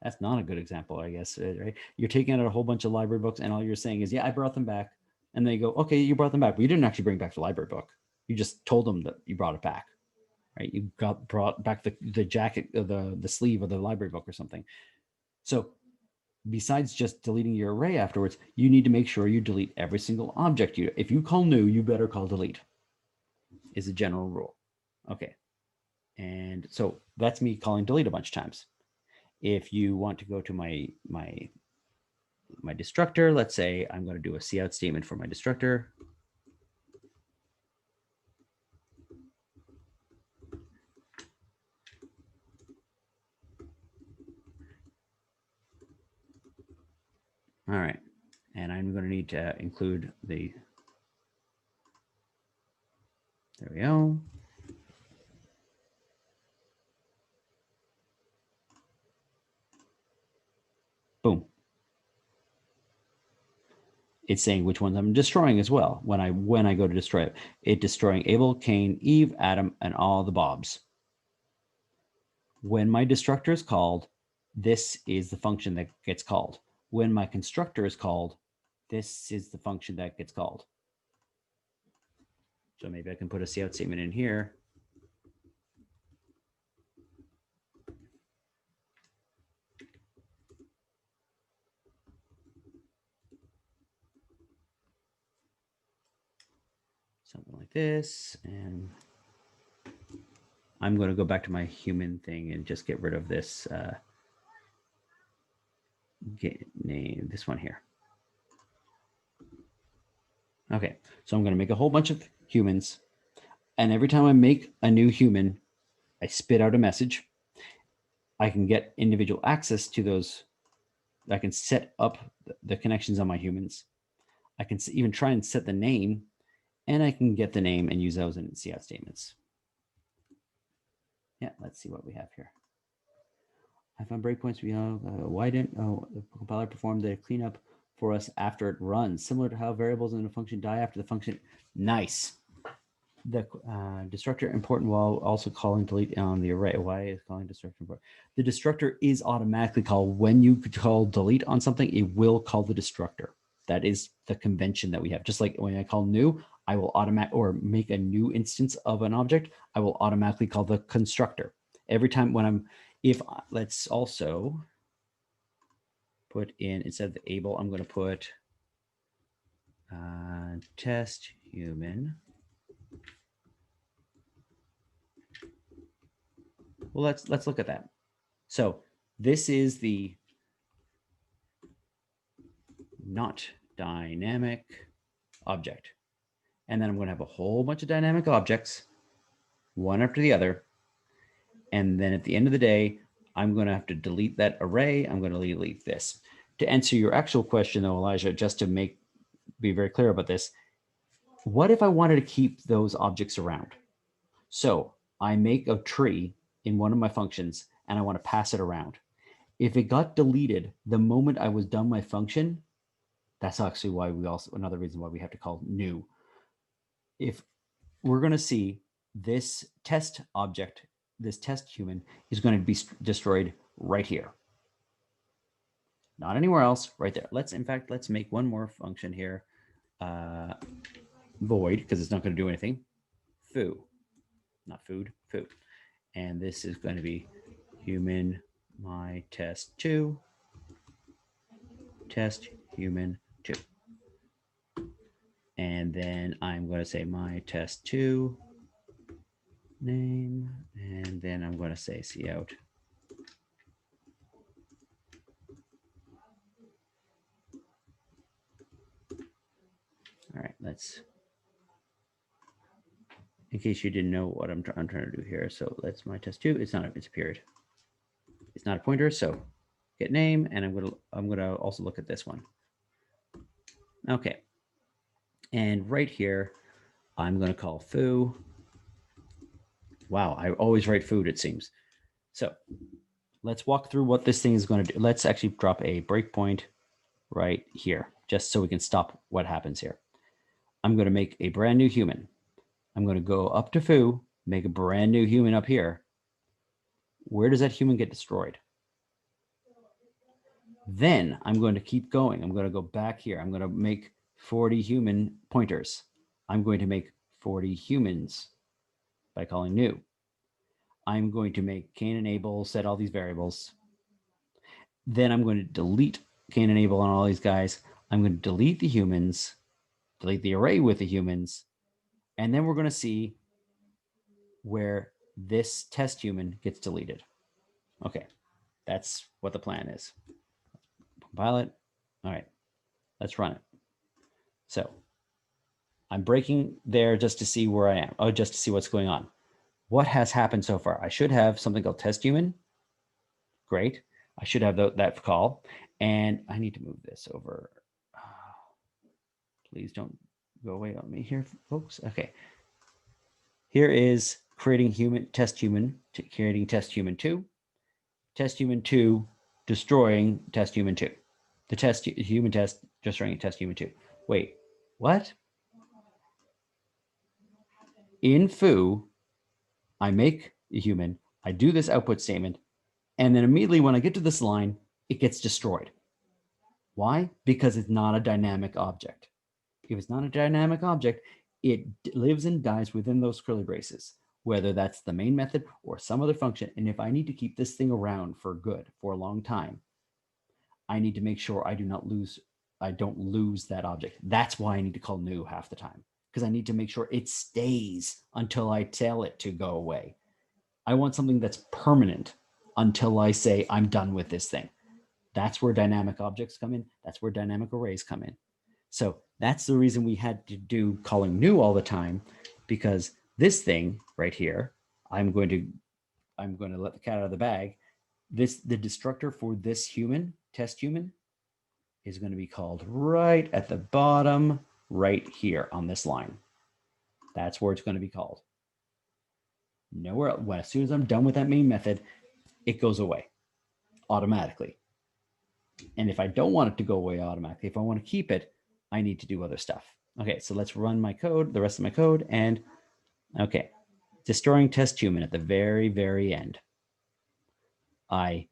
That's not a good example, I guess, right? You're taking out a whole bunch of library books and all you're saying is, yeah, I brought them back. And they go, okay, you brought them back, but you didn't actually bring back the library book. You just told them that you brought it back, right? You brought back the jacket, the sleeve of the library book or something. So besides just deleting your array afterwards, you need to make sure you delete every single object. If you call new, you better call delete, is a general rule. Okay. And so that's me calling delete a bunch of times. If you want to go to my destructor, let's say I'm going to do a cout statement for my destructor. All right. And I'm going to need to include the, there we go. Boom. It's saying which ones I'm destroying as well. When I go to destroy it, it's destroying Abel, Cain, Eve, Adam, and all the Bobs. When my destructor is called, this is the function that gets called. When my constructor is called, this is the function that gets called. So maybe I can put a cout statement in here. Something like this. And I'm going to go back to my human thing and just get rid of this name, this one here. Okay, so I'm going to make a whole bunch of humans. And every time I make a new human, I spit out a message. I can get individual access to those. I can set up the connections on my humans. I can even try and set the name, and I can get the name and use those in cout statements. Yeah, let's see what we have here. I found breakpoints. Why didn't the compiler perform the cleanup for us after it runs? Similar to how variables in a function die after the function. Nice. The destructor important while also calling delete on the array. Why is calling destructor important? The destructor is automatically called when you call delete on something. It will call the destructor. That is the convention that we have. Just like when I call new, I will or make a new instance of an object. I will automatically call the constructor every time when let's also put in, instead of the able, I'm going to put test human. Well, let's look at that. So this is the not dynamic object. And then I'm going to have a whole bunch of dynamic objects, one after the other. And then at the end of the day, I'm going to have to delete that array. I'm going to delete this. To answer your actual question, though, Elijah, just to be very clear about this, what if I wanted to keep those objects around? So I make a tree in one of my functions, and I want to pass it around. If it got deleted the moment I was done my function, that's actually why another reason why we have to call new. If we're going to see this test object, this test human is going to be destroyed right here. Not anywhere else, right there. In fact, let's make one more function here. Void, because it's not going to do anything. Foo, not food, foo. And this is going to be human my test2, test human 2. And then I'm going to say my test2 name, and then I'm going to say cout. All right, let's in case you didn't know what I'm trying to do here. So that's my test two. It's not, it's a period. It's not a pointer. So get name, and I'm gonna also look at this one. Okay. And right here, I'm gonna call foo. Wow, I always write food, it seems. So let's walk through what this thing is going to do. Let's actually drop a breakpoint right here, just so we can stop what happens here. I'm going to make a brand new human. I'm going to go up to foo, make a brand new human up here. Where does that human get destroyed? Then I'm going to keep going. I'm going to go back here. I'm going to make 40 human pointers. I'm going to make 40 humans by calling new. I'm going to make Cain and Abel, set all these variables. Then I'm going to delete Cain and Abel on all these guys. I'm going to delete the humans, delete the array with the humans, and then we're going to see where this test human gets deleted. Okay, that's what the plan is. Compile it. All right, let's run it. So I'm breaking there just to see where I am. Oh, just to see what's going on. What has happened so far? I should have something called test human. Great. I should have that call. And I need to move this over. Please don't go away on me here, folks. Okay. Here is creating human, test human, creating test human 2, test human 2, destroying test human 2. The test human test, destroying test human 2. Wait, what? In foo, I make a human, I do this output statement, and then immediately when I get to this line, it gets destroyed. Why? Because it's not a dynamic object. If it's not a dynamic object, it lives and dies within those curly braces, whether that's the main method or some other function. And if I need to keep this thing around for good, for a long time, I need to make sure I don't lose that object. That's why I need to call new half the time, because I need to make sure it stays until I tell it to go away. I want something that's permanent until I say I'm done with this thing. That's where dynamic objects come in. That's where dynamic arrays come in. So that's the reason we had to do calling new all the time, because this thing right here, I'm going to let the cat out of the bag. The destructor for this human, test human, is going to be called right at the bottom, right here on this line. That's where it's going to be called. Nowhere else. As soon as I'm done with that main method, it goes away automatically. And if I don't want it to go away automatically, if I want to keep it, I need to do other stuff. Okay, so let's run my code, the rest of my code, and okay, destroying test human at the very, very end. I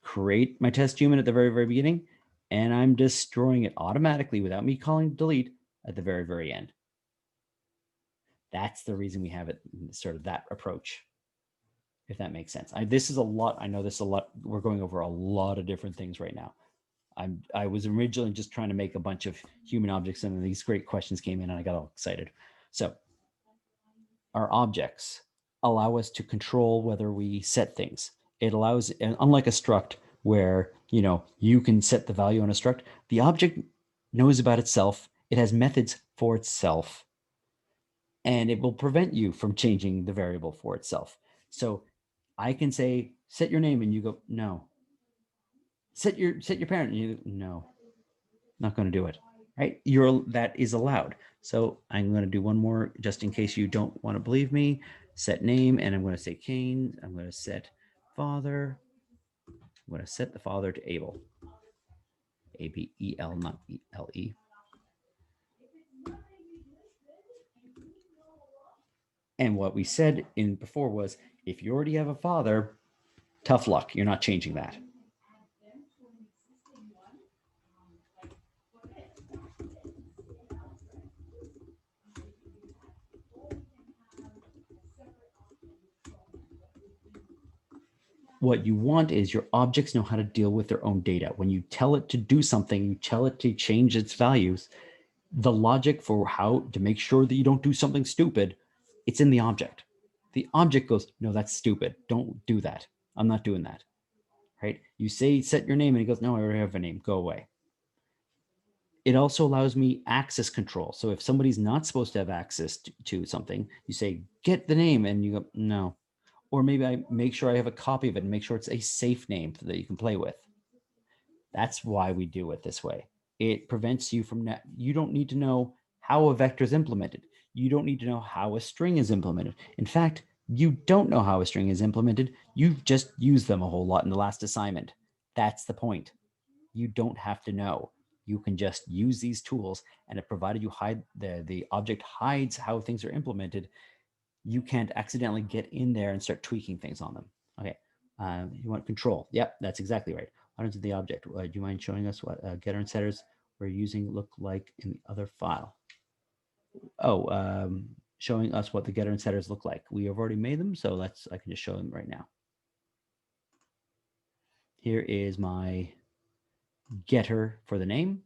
create my test human at the very, very beginning, and I'm destroying it automatically without me calling delete at the very, very end. That's the reason we have it sort of that approach, if that makes sense. This is a lot. I know this is a lot. We're going over a lot of different things right now. I was originally just trying to make a bunch of human objects, and then these great questions came in and I got all excited. So our objects allow us to control whether we set things. It allows, unlike a struct where, you can set the value on a struct, the object knows about itself. It has methods for itself, and it will prevent you from changing the variable for itself. So I can say, set your name, and you go, no. Set your parent, and you go, no. Not going to do it, right? That is allowed. So I'm going to do one more just in case you don't want to believe me. Set name, and I'm going to say Cain. I'm going to set father. I'm going to set the father to Abel. A-B-E-L, not E-L-E. And what we said in before was, if you already have a father, tough luck. You're not changing that. What you want is your objects know how to deal with their own data. When you tell it to do something, you tell it to change its values, the logic for how to make sure that you don't do something stupid, it's in the object. The object goes, no, that's stupid. Don't do that. I'm not doing that. Right? You say, set your name, and it goes, no, I already have a name. Go away. It also allows me access control. So if somebody's not supposed to have access to something, you say, get the name, and you go, no. Or maybe I make sure I have a copy of it and make sure it's a safe name that you can play with. That's why we do it this way. It prevents you from, you don't need to know how a vector is implemented. You don't need to know how a string is implemented. In fact, you don't know how a string is implemented. You've just used them a whole lot in the last assignment. That's the point. You don't have to know. You can just use these tools, and provided you hide the object hides how things are implemented, you can't accidentally get in there and start tweaking things on them. Okay, you want control. Yep, that's exactly right. Items of the object. Do you mind showing us what getter and setters we're using look like in the other file? Oh, showing us what the getter and setters look like. We have already made them, so I can just show them right now. Here is my getter for the name.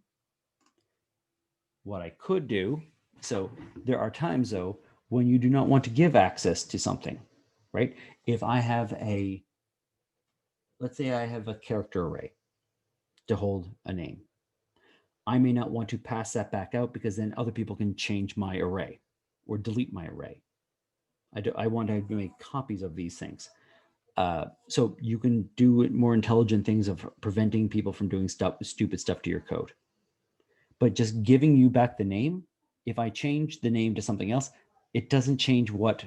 What I could do, so there are times though when you do not want to give access to something, right? If I have let's say I have a character array to hold a name. I may not want to pass that back out because then other people can change my array or delete my array. I want to make copies of these things. So you can do more intelligent things of preventing people from doing stupid stuff to your code. But just giving you back the name, if I change the name to something else, it doesn't change what,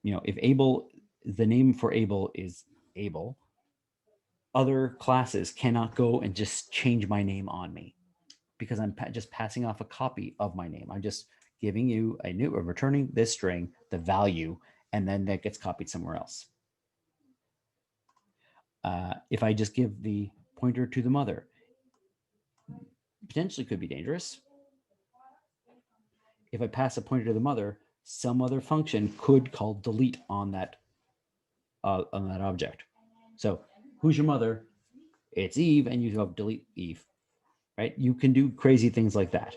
if Abel, the name for Abel is Abel, other classes cannot go and just change my name on me because I'm just passing off a copy of my name. I'm just giving you returning this string, the value, and then that gets copied somewhere else. If I just give the pointer to the mother, potentially could be dangerous. If I pass a pointer to the mother, some other function could call delete on that object. So who's your mother? It's Eve, and you go delete Eve, right? You can do crazy things like that.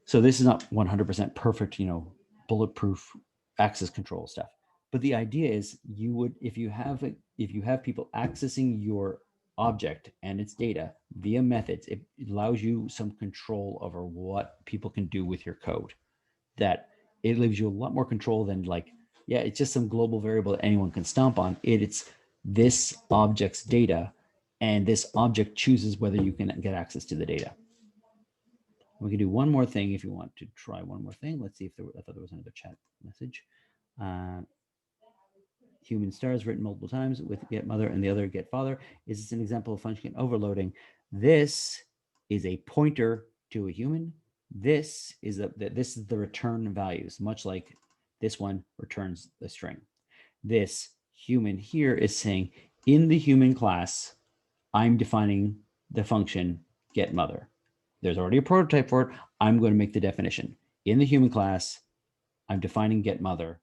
So this is not 100% perfect, bulletproof access control stuff. But the idea is you would, if you have people accessing your object and its data via methods, it allows you some control over what people can do with your code. That it leaves you a lot more control than it's just some global variable that anyone can stomp on. It's this object's data, and this object chooses whether you can get access to the data. We can do one more thing if you want to try one more thing. Let's see if I thought there was another chat message. Human stars written multiple times with get mother and the other get father. Is this an example of function overloading? This is a pointer to a human. This is the return values, much like this one returns the string. This human here is saying in the human class, I'm defining the function get mother. There's already a prototype for it. I'm going to make the definition. In the human class, I'm defining get mother.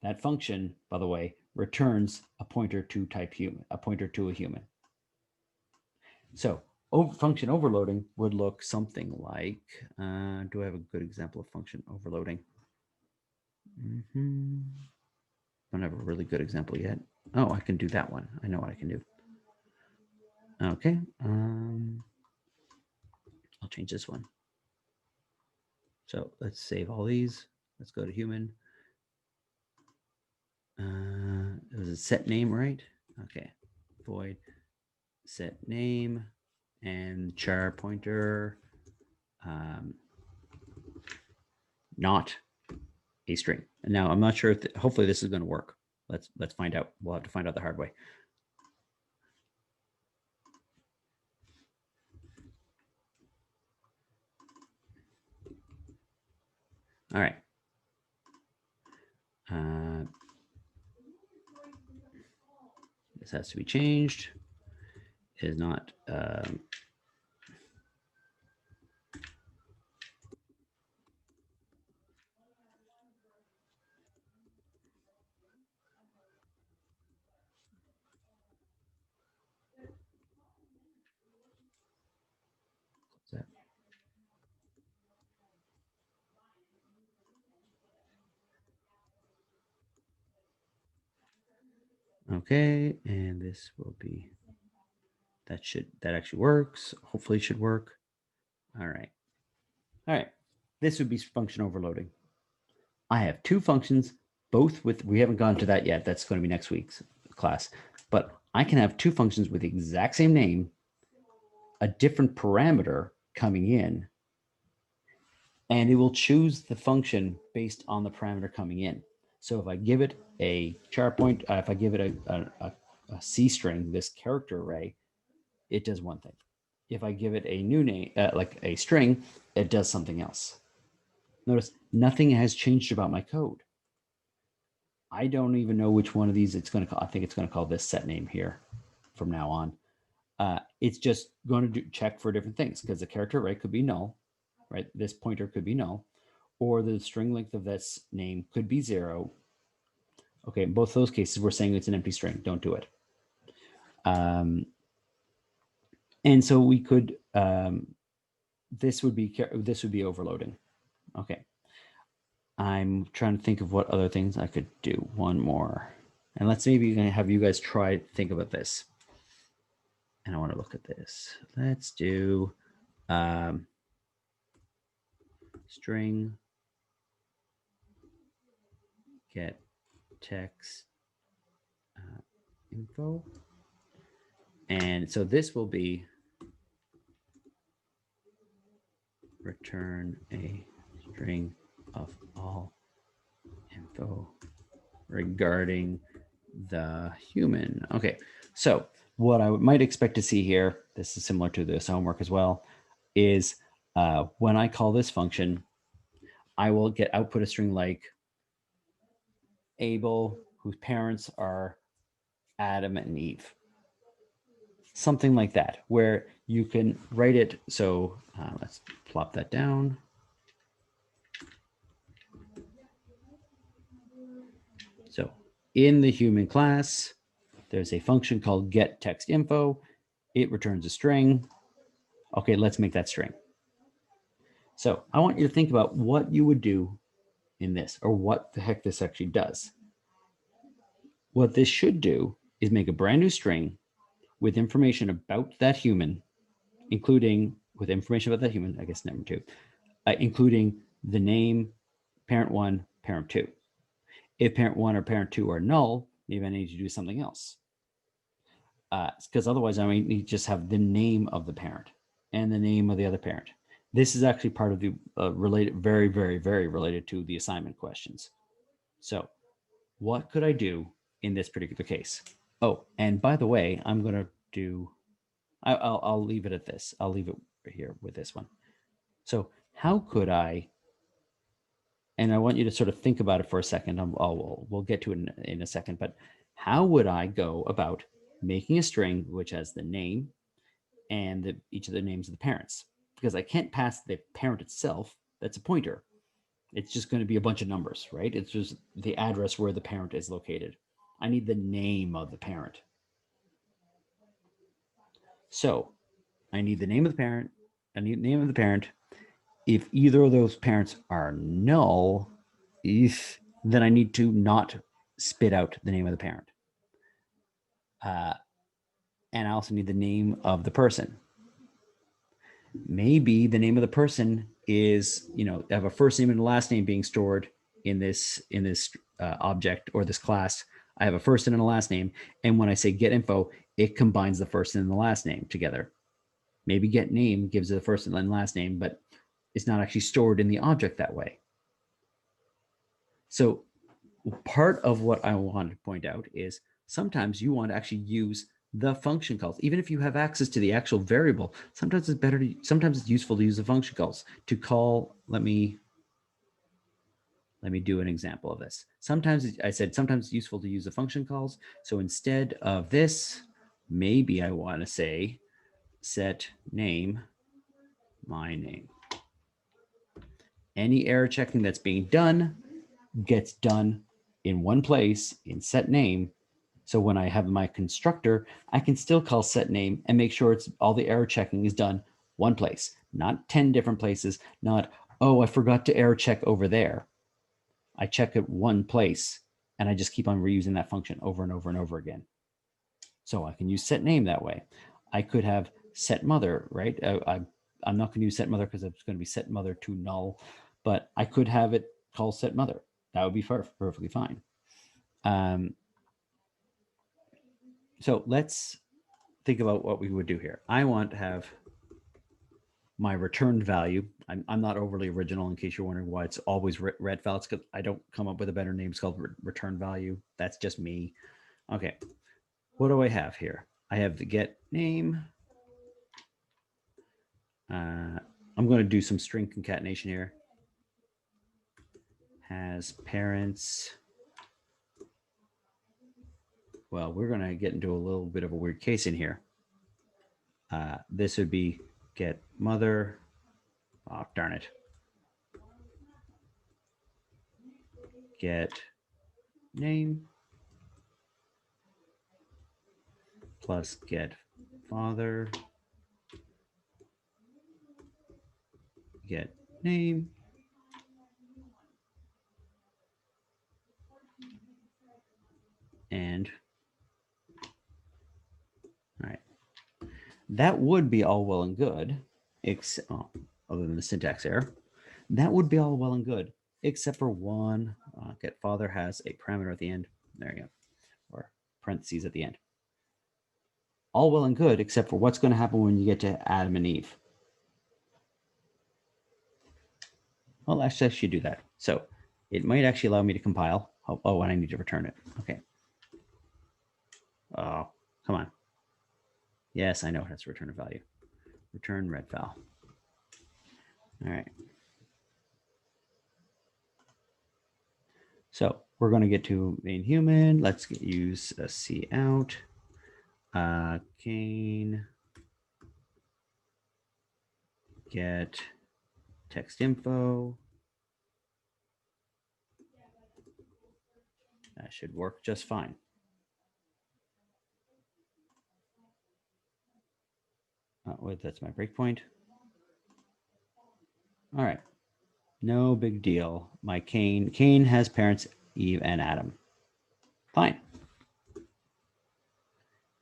That function, by the way, returns a pointer to type human, a pointer to a human. So function overloading would look something like, do I have a good example of function overloading? Don't have a really good example yet. Oh, I can do that one. I know what I can do. Okay. I'll change this one. So let's save all these. Let's go to human. It was a set name, right? Okay. Void set name and char pointer, not a string. And now I'm not sure if hopefully this is going to work. Let's find out. We'll have to find out the hard way. All right. This has to be changed. It is not. Okay, and this will be, that actually works. Hopefully it should work. All right. All right. This would be function overloading. I have two functions, both with, we haven't gone to that yet. That's going to be next week's class. But I can have two functions with the exact same name, a different parameter coming in, and it will choose the function based on the parameter coming in. So if I give it a char point, if I give it a C string, this character array, it does one thing. If I give it a new name, like a string, it does something else. Notice nothing has changed about my code. I don't even know which one of these it's going to call. I think it's going to call this set name here from now on. It's just going to check for different things because the character array could be null, right? This pointer could be null, or the string length of this name could be 0. Okay, in both those cases, we're saying it's an empty string. Don't do it. And so we could, this would be overloading. Okay. I'm trying to think of what other things I could do. One more. And let's maybe have you guys try think about this. And I want to look at this. Let's do string get text info. And so this will be return a string of all info regarding the human. Okay, so what I might expect to see here, this is similar to this homework as well, is when I call this function, I will get output a string like Abel, whose parents are Adam and Eve. Something like that, where you can write it. So let's plop that down. So in the human class, there's a function called get text info. It returns a string. Okay, let's make that string. So I want you to think about what you would do in this, or what the heck this actually does. What this should do is make a brand new string with information about that human, including with information about that human, I guess number 2, including the name, parent 1, parent 2. If parent 1 or parent 2 are null, maybe I need to do something else. Because otherwise I might need to just have the name of the parent and the name of the other parent. This is actually part of the related, very, very, very related to the assignment questions. So what could I do in this particular case? Oh, and by the way, I'm going to do, I'll leave it at this. I'll leave it here with this one. So how could I, and I want you to sort of think about it for a second. We'll get to it in a second, but how would I go about making a string which has the name and each of the names of the parents? Because I can't pass the parent itself. That's a pointer. It's just going to be a bunch of numbers, right? It's just the address where the parent is located. I need the name of the parent. So I need the name of the parent. I need the name of the parent. If either of those parents are null, then I need to not spit out the name of the parent. And I also need the name of the person. Maybe the name of the person is, have a first name and a last name being stored in this object or this class. I have a first and a last name. And when I say get info, it combines the first and the last name together. Maybe get name gives it the first and last name, but it's not actually stored in the object that way. So part of what I want to point out is sometimes you want to actually use the function calls. Even if you have access to the actual variable, sometimes it's useful to use the function calls to call. Let me do an example of this. Sometimes it's useful to use the function calls. So instead of this, maybe I want to say set name, my name. Any error checking that's being done gets done in one place in set name. So when I have my constructor, I can still call set name and make sure it's all the error checking is done one place, not 10 different places, not, oh, I forgot to error check over there. I check it one place and I just keep on reusing that function over and over and over again. So I can use set name that way. I could have set mother, right? I'm not going to use set mother because it's going to be set mother to null, but I could have it call set mother. That would be perfectly fine. So let's think about what we would do here. I want to have my returned value. I'm not overly original, in case you're wondering why it's always red val. It's because I don't come up with a better name. It's called return value. That's just me. Okay. What do I have here? I have the get name. I'm going to do some string concatenation here. Has parents. Well, we're going to get into a little bit of a weird case in here. This would be get mother. Oh, darn it. Get name plus get father. Get name. And all right. That would be all well and good, except other than the syntax error. That would be all well and good, except for one. Get father has a parameter at the end. There you go, or parentheses at the end. All well and good, except for what's going to happen when you get to Adam and Eve. Well, actually, I should do that. So it might actually allow me to compile. Oh, and I need to return it. Okay. Oh, come on. Yes, I know it has to return a value. Return red val. All right. So we're going to get to main human. Let's use a C out. Gain. Get text info. That should work just fine. Wait, that's my breakpoint. All right. No big deal. My Cain has parents Eve and Adam. Fine.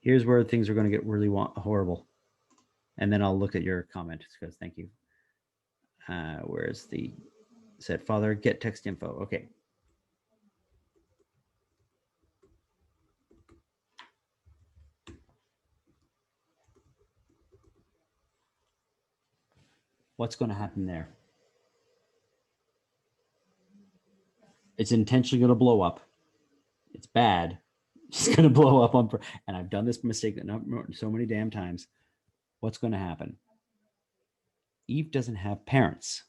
Here's where things are going to get really horrible. And then I'll look at your comment because thank you. Where's the said father get text info? Okay. What's going to happen there? It's intentionally going to blow up. It's bad. It's going to blow up on, and I've done this mistake so many damn times. What's going to happen? Eve doesn't have parents.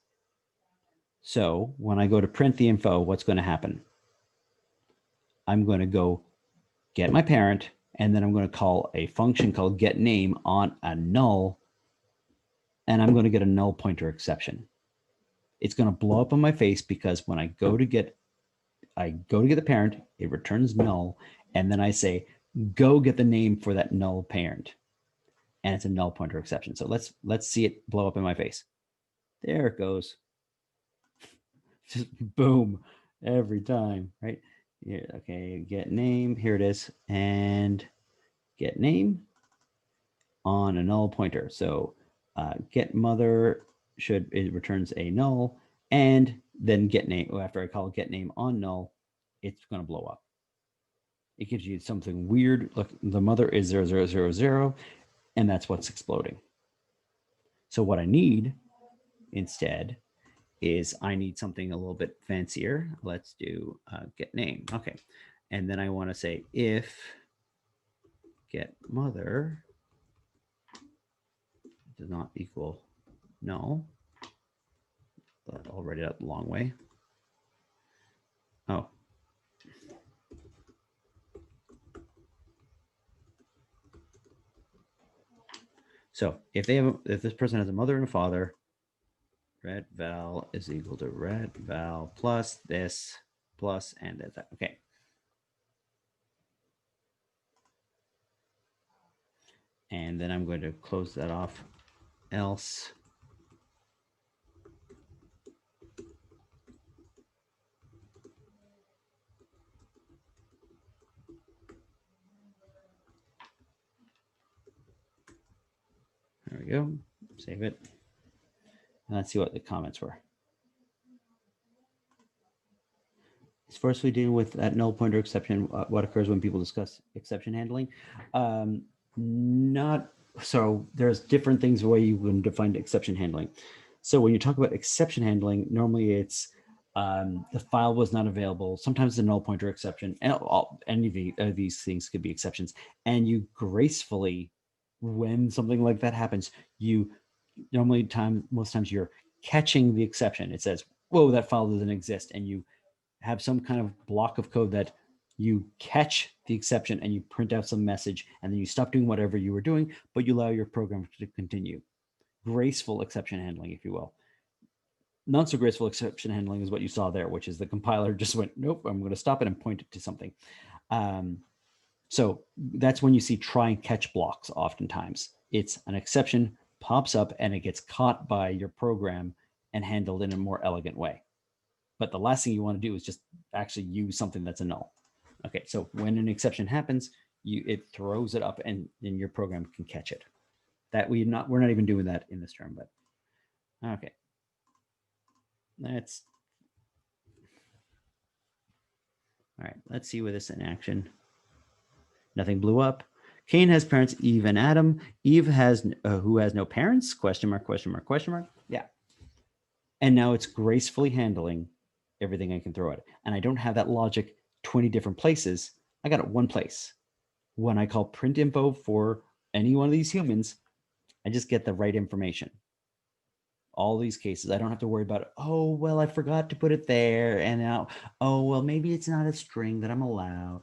So when I go to print the info, what's going to happen? I'm going to go get my parent, and then I'm going to call a function called getName on a null, and I'm going to get a null pointer exception. It's going to blow up on my face because when I go to get the parent, it returns null, and then I say, go get the name for that null parent, and it's a null pointer exception. So let's see it blow up in my face. There it goes. Just boom, every time, right? Yeah, okay, get name, here it is, and get name on a null pointer. So get mother it returns a null, and then get name, after I call get name on null, it's going to blow up. It gives you something weird. Look, the mother is 0000, and that's what's exploding. So what I need instead is I need something a little bit fancier. Let's do get name. Okay. And then I want to say if get mother does not equal null. I'll write it out the long way. Oh. So if this person has a mother and a father, red val is equal to red val plus this plus and that. Okay. And then I'm going to close that off. Else. There we go. Save it. And let's see what the comments were. As far as we deal with that null pointer exception, what occurs when people discuss exception handling? Not so. There's different things the way you can define exception handling. So when you talk about exception handling, normally it's the file was not available. Sometimes the null pointer exception, and any of these things could be exceptions. And you gracefully, when something like that happens, you normally most times you're catching the exception. It says, "Whoa, that file doesn't exist," and you have some kind of block of code that you catch the exception and you print out some message and then you stop doing whatever you were doing, but you allow your program to continue. Graceful exception handling, if you will. Not so graceful exception handling is what you saw there, which is the compiler just went, nope, I'm going to stop it and point it to something. So that's when you see try and catch blocks oftentimes. It's an exception pops up and it gets caught by your program and handled in a more elegant way. But the last thing you want to do is just actually use something that's a null. Okay, so when an exception happens, it throws it up and your program can catch it. That we're not even doing that in this term, but okay. That's all right. Let's see with this in action. Nothing blew up. Cain has parents Eve and Adam. Eve has who has no parents? Question mark, question mark, question mark. Yeah. And now it's gracefully handling everything I can throw at it. And I don't have that logic 20 different places. I got it one place. When I call print info for any one of these humans, I just get the right information. All these cases, I don't have to worry about, oh, well, I forgot to put it there. And now, oh, well, maybe it's not a string that I'm allowed.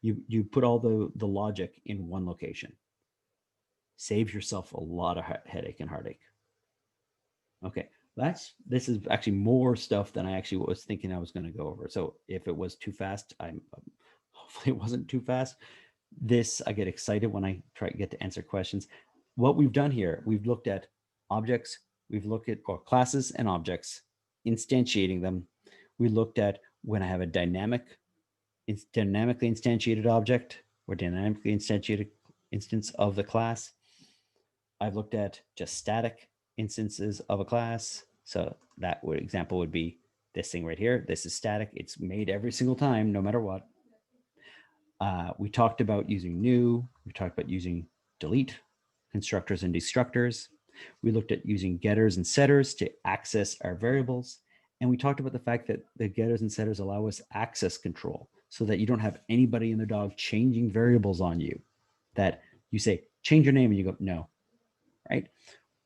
You put all the logic in one location. Save yourself a lot of headache and heartache. Okay, this is actually more stuff than I actually was thinking I was going to go over. So if it was too fast, hopefully it wasn't too fast. I get excited when I get to answer questions. What we've done here, we've looked at objects, we've looked at classes and objects, instantiating them. We looked at when I have a dynamically instantiated object or dynamically instantiated instance of the class. I've looked at just static instances of a class. So example would be this thing right here. This is static. It's made every single time, no matter what. We talked about using new. We talked about using delete, constructors and destructors. We looked at using getters and setters to access our variables. And we talked about the fact that the getters and setters allow us access control so that you don't have anybody in the dog changing variables on you. That you say, change your name, and you go, no, right?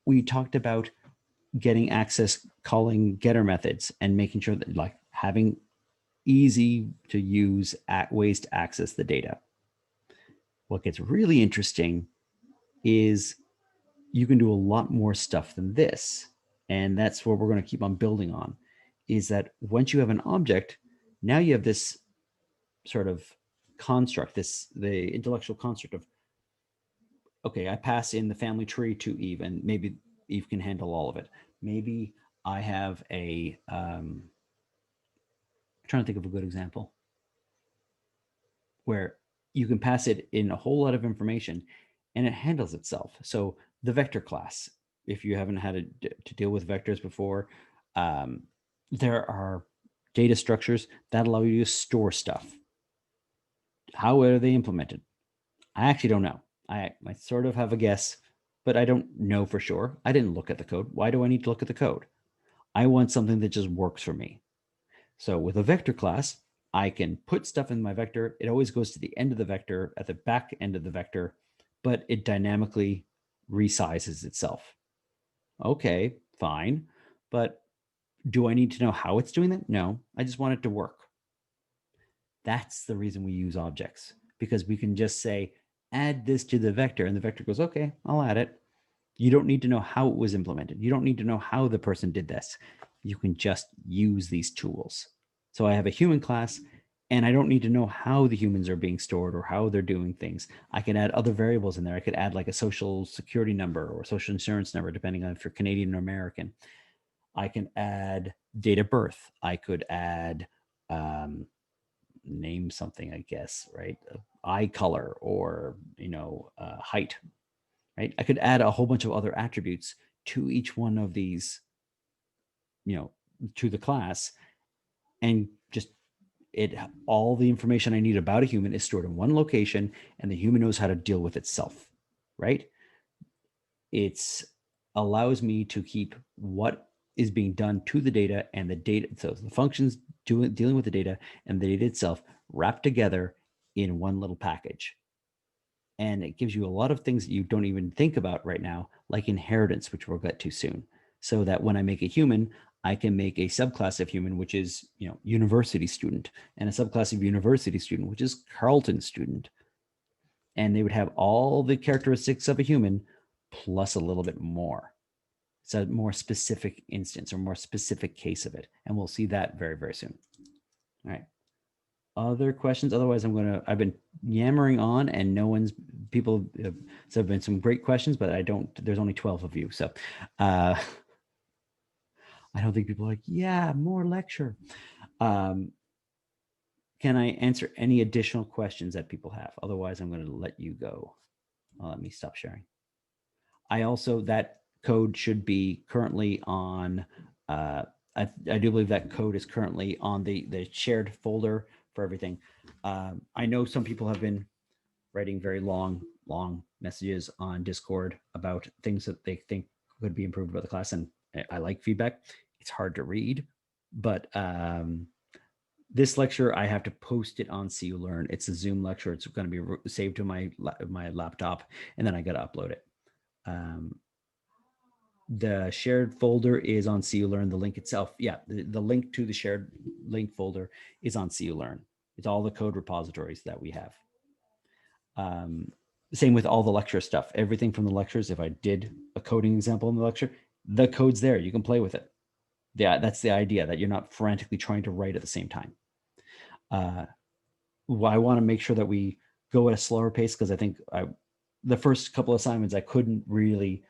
We talked about getting access, calling getter methods, and making sure that like having easy to use ways to access the data. What gets really interesting is you can do a lot more stuff than this. And that's what we're going to keep on building on, is that once you have an object, now you have this sort of construct, the intellectual construct of, okay, I pass in the family tree to Eve, and maybe Eve can handle all of it. Maybe I have I'm trying to think of a good example where you can pass it in a whole lot of information and it handles itself. So the vector class, if you haven't had to deal with vectors before, there are data structures that allow you to store stuff. How are they implemented? I actually don't know. I sort of have a guess, but I don't know for sure. I didn't look at the code. Why do I need to look at the code? I want something that just works for me. So with a vector class, I can put stuff in my vector. It always goes to the end of the vector, at the back end of the vector, but it dynamically resizes itself. Okay, fine. But do I need to know how it's doing that? No, I just want it to work. That's the reason we use objects, because we can just say, add this to the vector, and the vector goes, okay, I'll add it. You don't need to know how it was implemented. You don't need to know how the person did this. You can just use these tools. So I have a human class, and I don't need to know how the humans are being stored or how they're doing things. I can add other variables in there. I could add like a social security number or social insurance number, depending on if you're Canadian or American. I can add date of birth. I could add name something, I guess, right? Eye color or height, right? I could add a whole bunch of other attributes to each one of these, to the class, and just all the information I need about a human is stored in one location, and the human knows how to deal with itself, right? It's allows me to keep what is being done to the data and the data. So the functions dealing with the data and the data itself wrapped together in one little package. And it gives you a lot of things that you don't even think about right now, like inheritance, which we'll get to soon. So that when I make a human, I can make a subclass of human, which is, university student, and a subclass of university student, which is Carleton student. And they would have all the characteristics of a human plus a little bit more. It's a more specific instance or more specific case of it. And we'll see that very, very soon. All right. Other questions? Otherwise, I've been yammering on, and people so have been some great questions, but there's only 12 of you. So I don't think people are like, yeah, more lecture. Can I answer any additional questions that people have? Otherwise, I'm going to let you go. Let me stop sharing. That code should be currently on, I do believe that code is currently on the shared folder for everything. I know some people have been writing very long messages on Discord about things that they think could be improved about the class, and I like feedback. It's hard to read, but this lecture, I have to post it on CU Learn. It's a Zoom lecture. It's going to be saved to my laptop, and then I got to upload it. The shared folder is on CU Learn. The link itself, the link to the shared link folder is on CU Learn. It's all the code repositories that we have. Same with all the lecture stuff. Everything from the lectures, if I did a coding example in the lecture, the code's there. You can play with it. Yeah, that's the idea, that you're not frantically trying to write at the same time. I want to make sure that we go at a slower pace, because I think the first couple of assignments, I couldn't really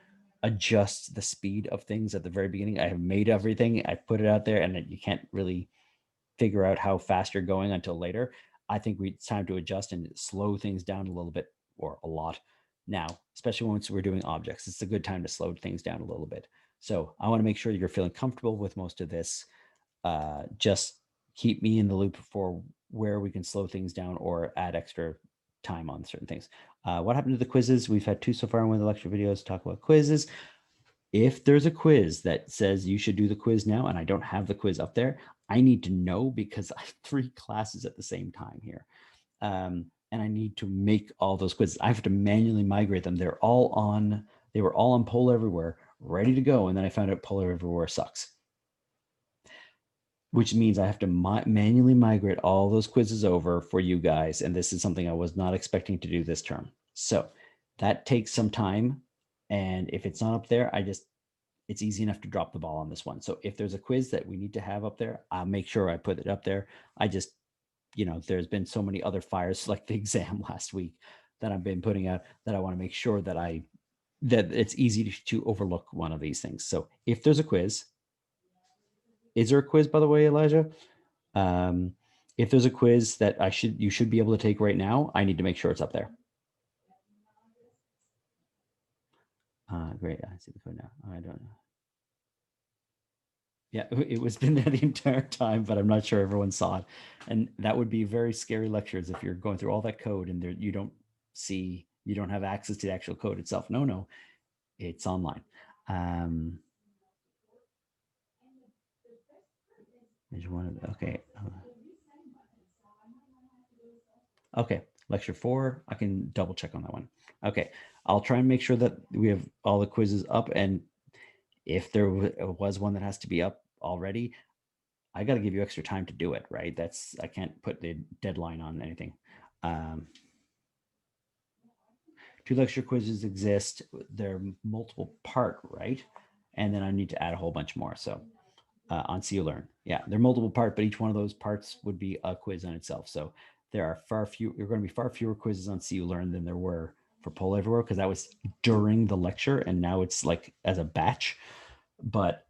adjust the speed of things at the very beginning. I have made everything, I put it out there, and you can't really figure out how fast you're going until later. I think it's time to adjust and slow things down a little bit, or a lot now, especially once we're doing objects. It's a good time to slow things down a little bit. So I want to make sure you're feeling comfortable with most of this. Just keep me in the loop for where we can slow things down or add extra time on certain things. What happened to the quizzes? We've had 2 so far in one of the lecture videos talk about quizzes. If there's a quiz that says you should do the quiz now, and I don't have the quiz up there, I need to know, because I have 3 classes at the same time here. And I need to make all those quizzes. I have to manually migrate them. They were all on Poll Everywhere, ready to go. And then I found out Poll Everywhere sucks, which means I have to manually migrate all those quizzes over for you guys. And this is something I was not expecting to do this term. So that takes some time. And if it's not up there, it's easy enough to drop the ball on this one. So if there's a quiz that we need to have up there, I'll make sure I put it up there. There's been so many other fires, like the exam last week, that I've been putting out, that I want to make sure that it's easy to overlook one of these things. So if there's a quiz, is there a quiz, by the way, Elijah? If there's a quiz that you should be able to take right now, I need to make sure it's up there. Great, I see the code now. I don't know. Yeah, it was been there the entire time, but I'm not sure everyone saw it. And that would be very scary lectures if you're going through all that code and you don't have access to the actual code itself. No, it's online. Okay. Okay, lecture 4, I can double check on that one. Okay, I'll try and make sure that we have all the quizzes up, and if there was one that has to be up already, I got to give you extra time to do it, right? I can't put the deadline on anything. 2 lecture quizzes exist. They're multiple part, right? And then I need to add a whole bunch more. So on CU Learn, yeah, they're multiple part, but each one of those parts would be a quiz on itself. So there are going to be far fewer quizzes on CU Learn than there were for Poll Everywhere, because that was during the lecture, and now it's like as a batch. But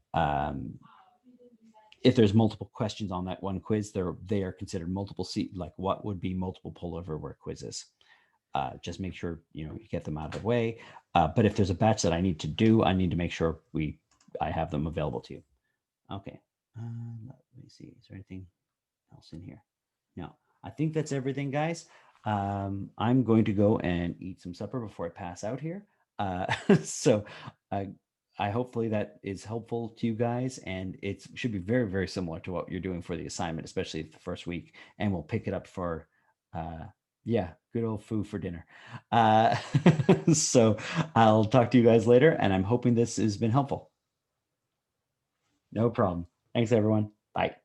if there's multiple questions on that one quiz, they are considered multiple like what would be multiple Poll Everywhere quizzes. just make sure, you get them out of the way. But if there's a batch that I need to do, I need to make sure I have them available to you. Okay. Let me see. Is there anything else in here? No, I think that's everything, guys. I'm going to go and eat some supper before I pass out here. So I hopefully that is helpful to you guys, and it should be very, very similar to what you're doing for the assignment, especially the first week, and we'll pick it up for, yeah, good old food for dinner. So I'll talk to you guys later, and I'm hoping this has been helpful. No problem. Thanks, everyone. Bye.